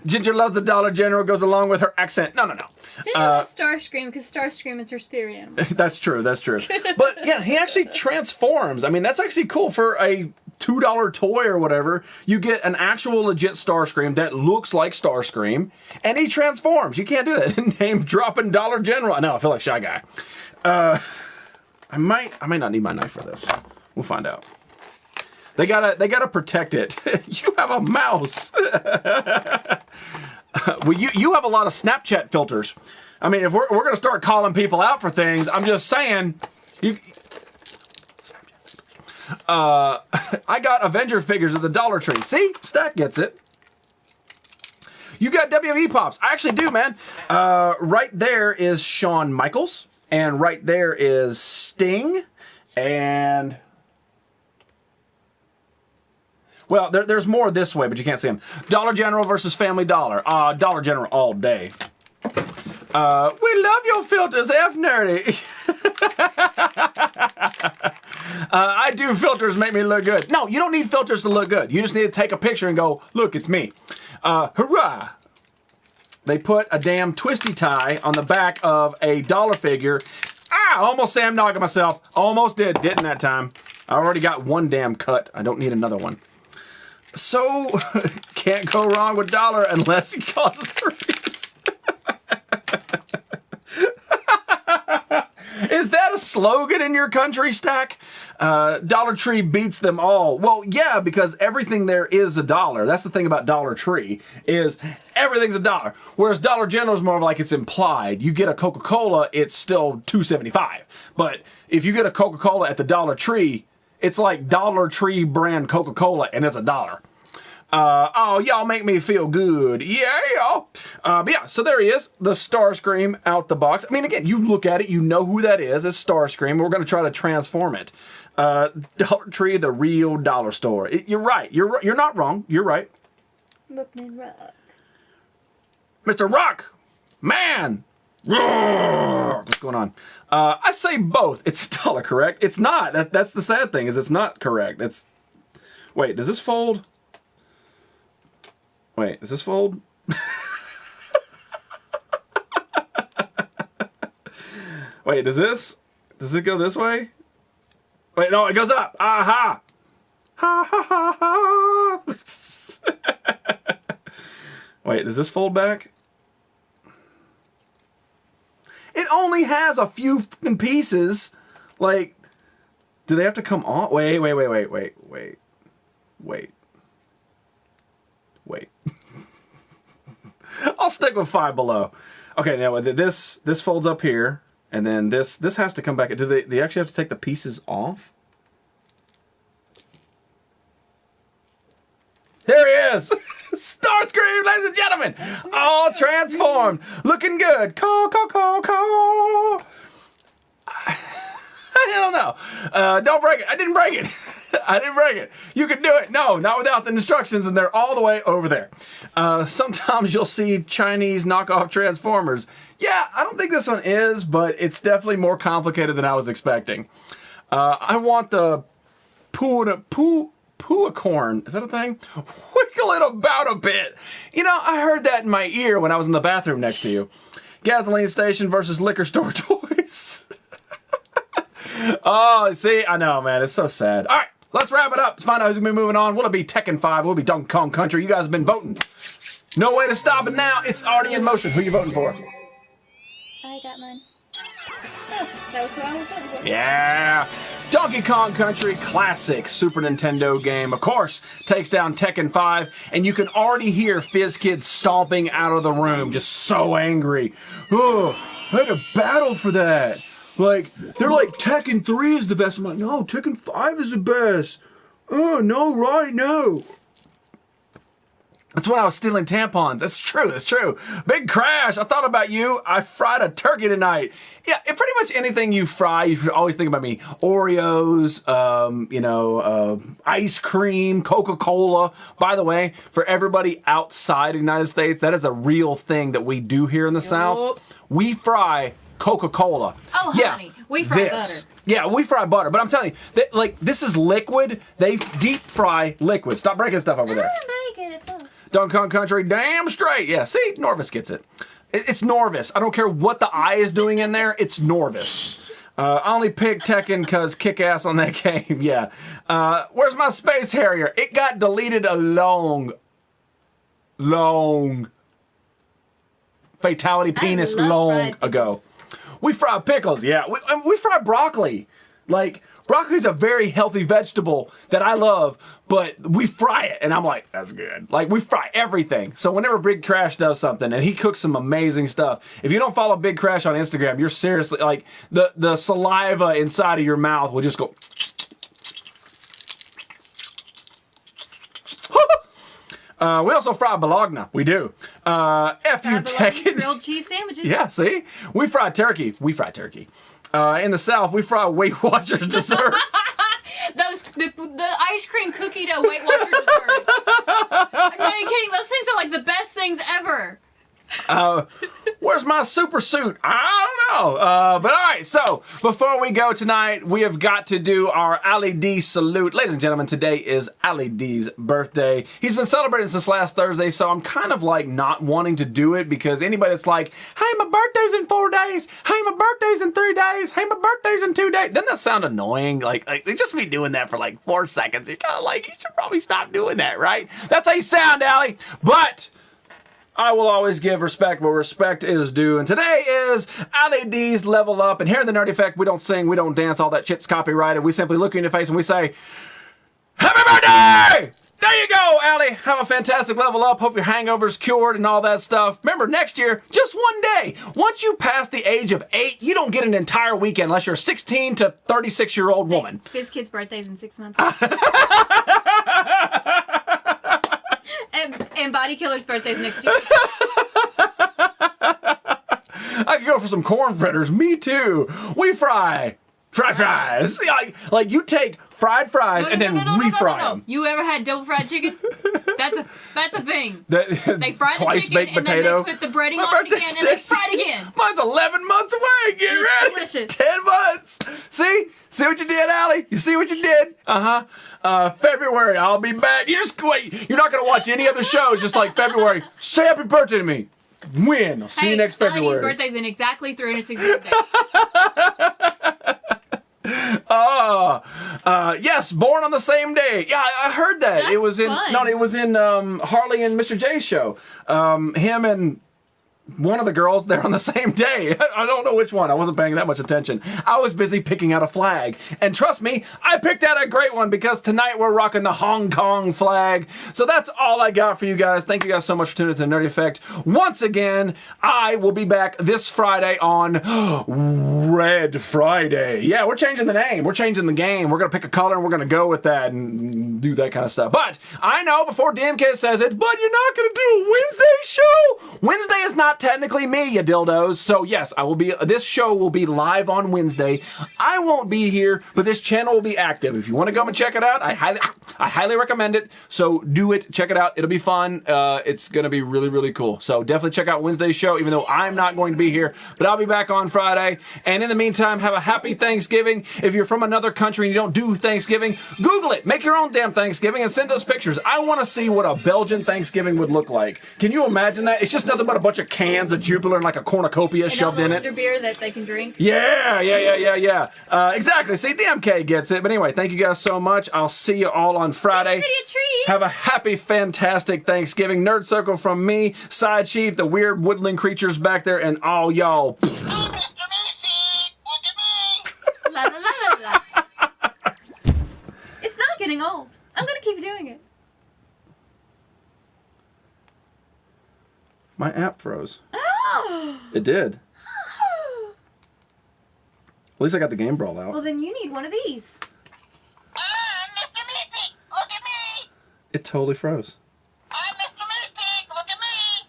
Ginger loves the Dollar General, goes along with her accent. No. Ginger loves Starscream because Starscream is her spirit animal. That's true. But yeah, he actually transforms. I mean, that's actually cool for a $2 toy or whatever. You get an actual legit Starscream that looks like Starscream, and he transforms. You can't do that. Name dropping Dollar General. I know, I feel like Shy Guy. I might not need my knife for this. We'll find out. They gotta protect it. You have a mouse. Well, you have a lot of Snapchat filters. I mean, if we're gonna start calling people out for things, I'm just saying. I got Avenger figures at the Dollar Tree. See? Stack gets it. You got WWE Pops. I actually do, man. Right there is Shawn Michaels. And right there is Sting. And... well, there's more this way, but you can't see them. Dollar General versus Family Dollar. Dollar General all day. We love your filters, F Nerdy. I do filters make me look good. No, you don't need filters to look good. You just need to take a picture and go, look, it's me. Hurrah! They put a damn twisty tie on the back of a dollar figure. Ah, almost Sam Noggin myself. Almost didn't that time. I already got one damn cut. I don't need another one. So, can't go wrong with Dollar unless he causes herpes. Is that a slogan in your country, Stack? Dollar Tree beats them all. Well, yeah, because everything there is a dollar. That's the thing about Dollar Tree, is everything's a dollar. Whereas Dollar General is more like it's implied. You get a Coca-Cola, it's still $2.75. But if you get a Coca-Cola at the Dollar Tree, it's like Dollar Tree brand Coca-Cola, and it's $1. Oh, y'all make me feel good. Yeah. But yeah, so there he is, the Starscream out the box. I mean, again, you look at it, you know who that is. It's Starscream. We're going to try to transform it. Dollar Tree, the real dollar store. You're right. You're not wrong. You're right. Bookman Rock. Mr. Rock! Man! What's going on? I say both. It's $1, correct? It's not. That's the sad thing, is it's not correct. It's... wait, does this fold? Wait, does this fold? Wait, does it go this way? Wait, no, it goes up. Aha! Ha ha ha ha! Wait, does this fold back? It only has a few fucking pieces. Like, do they have to come off? Wait. I'll stick with Five Below. Okay, now this folds up here, and then this has to come back. Do they actually have to take the pieces off? Here he is! Starscream, ladies and gentlemen! All transformed! Looking good! Call! I don't know. Don't break it. I didn't break it. I didn't break it. You can do it. No, not without the instructions, and they're all the way over there. Sometimes you'll see Chinese knockoff Transformers. Yeah, I don't think this one is, but it's definitely more complicated than I was expecting. I want the Pooacorn. Is that a thing? Wiggle it about a bit. You know, I heard that in my ear when I was in the bathroom next to you. Gasoline station versus liquor store toys. Oh, see, I know, man. It's so sad. All right, let's wrap it up. Let's find out who's going to be moving on. Will it be Tekken 5? Will it be Donkey Kong Country? You guys have been voting. No way to stop it now. It's already in motion. Who are you voting for? I got mine. Oh, that was who I was voting for. Yeah. Donkey Kong Country, classic Super Nintendo game, of course, takes down Tekken 5, and you can already hear Fizz Kid stomping out of the room, just so angry. Oh, I had a battle for that. Like, they're like, Tekken 3 is the best. I'm like, no, Tekken 5 is the best. Oh, no, right, no. That's when I was stealing tampons. That's true. Big Crash, I thought about you. I fried a turkey tonight. Yeah, pretty much anything you fry, you should always think about me. Oreos, ice cream, Coca-Cola. By the way, for everybody outside the United States, that is a real thing that we do here in the South. We fry Coca-Cola. Oh, honey, we fry butter. Yeah, we fry butter, but I'm telling you, like, this is liquid. They deep fry liquid. Stop breaking stuff over there. I'm breaking it. Donkey Kong Country, damn straight. Yeah, see, Norvis gets it. It's Norvis. I don't care what the eye is doing in there. It's Norvis. I only picked Tekken because kick ass on that game. Yeah. Where's my Space Harrier? It got deleted a long fatality penis long ago. We fry pickles, yeah. We fry broccoli. Like, broccoli's a very healthy vegetable that I love, but we fry it, and I'm like, that's good. Like, we fry everything. So whenever Big Crash does something, and he cooks some amazing stuff, if you don't follow Big Crash on Instagram, you're seriously, like, the saliva inside of your mouth will just go... We also fry bologna. We do. If you take it. Grilled cheese sandwiches. Yeah, see? We fry turkey. We fry turkey. In the South, we fry Weight Watchers desserts. The ice cream cookie dough Weight Watchers dessert. I'm not even kidding. Those things are like the best things ever. Where's my super suit? I don't know. But all right, so before we go tonight, we have got to do our Ali D salute. Ladies and gentlemen, today is Ali D's birthday. He's been celebrating since last Thursday, so I'm kind of like not wanting to do it because anybody that's like, hey, my birthday's in 4 days. Hey, my birthday's in 3 days. Hey, my birthday's in 2 days. Doesn't that sound annoying? Like they just be doing that for like 4 seconds. You're kind of like, you should probably stop doing that, right? That's how you sound, Ali. But I will always give respect where respect is due. And today is Ali D's Level Up. And here in the Nerd Effect, we don't sing, we don't dance, all that shit's copyrighted. We simply look you in the face and we say, Happy birthday! There you go, Ali. Have a fantastic level up. Hope your hangover's cured and all that stuff. Remember, next year, just 1 day. Once you pass the age of 8, you don't get an entire weekend unless you're a 16 to 36-year-old woman. His kid's birthday's in 6 months. And Body Killer's birthday's next year. I could go for some corn fritters. Me too. We fry fries. Like you take fried fries and then refry them. You ever had double fried chicken? That's a thing. They fry the twice chicken baked and potato. then they put the breading on it again and they fry it again. Mine's 11 months away. Get ready. Delicious. 10 months. See what you did, Ali? You see what you did? February, I'll be back. You just wait. You're not gonna watch any other shows. Just like February. Say happy birthday to me. Win. I'll see you next February. His birthday's in exactly 365 days. Yes, born on the same day. Yeah, I heard that. That's it was in fun. It was in Harley and Mr. J's show. Him and one of the girls there on the same day. I don't know which one. I wasn't paying that much attention. I was busy picking out a flag. And trust me, I picked out a great one because tonight we're rocking the Hong Kong flag. So that's all I got for you guys. Thank you guys so much for tuning in to Nerdy Effect. Once again, I will be back this Friday on Red Friday. Yeah, we're changing the name. We're changing the game. We're going to pick a color and we're going to go with that and do that kind of stuff. But I know before DMK says it, but you're not going to do a Wednesday show. Wednesday is not technically me, you dildos. So yes, I will be. This show will be live on Wednesday. I won't be here, but this channel will be active. If you want to go and check it out, I highly recommend it. So do it. Check it out. It'll be fun. It's going to be really, really cool. So definitely check out Wednesday's show, even though I'm not going to be here. But I'll be back on Friday. And in the meantime, have a happy Thanksgiving. If you're from another country and you don't do Thanksgiving, Google it. Make your own damn Thanksgiving and send us pictures. I want to see what a Belgian Thanksgiving would look like. Can you imagine that? It's just nothing but a bunch of cans of Jupiler and like a cornucopia shoved in it. And beer that they can drink. Yeah. Exactly. See, DMK gets it. But anyway, thank you guys so much. I'll see you all on Friday. Have a happy, fantastic Thanksgiving. Nerd Circle from me, Side Sheep, the weird woodland creatures back there, and all y'all. La, la, la, la, la. It's not getting old. I'm going to keep doing it. My app froze. Oh. It did. At least I got the game brawl out. Well, then you need one of these. Mr. Meezy, look at me! It totally froze. I'm Mr. Meezy, look at me!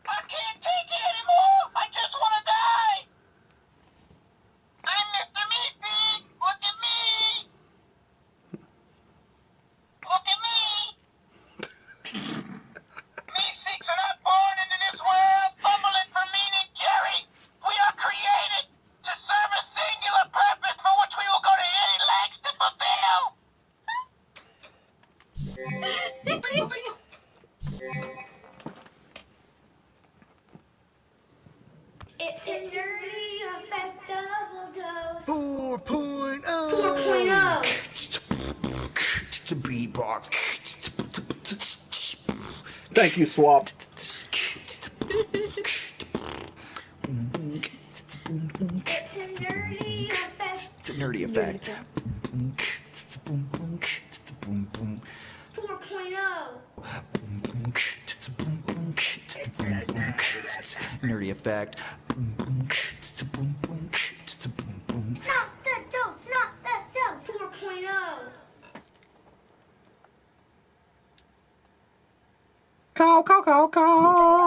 I can't take it anymore! I just want to die! I'm Mr. Meezy, look at me! Look at me! Me-seeks are not born into this world, fumbling for meaning, Jerry! We are created to serve a singular purpose for which we will go to any lengths to fulfill! It's a nerdy effect double dose. 4.0. 4.0. Beatbox. Thank you, Swap. It's a nerdy effect. It's a nerdy effect. 4.0. Nerdy effect. Not the dose, not the dose. 4.0. Call, call, call, call.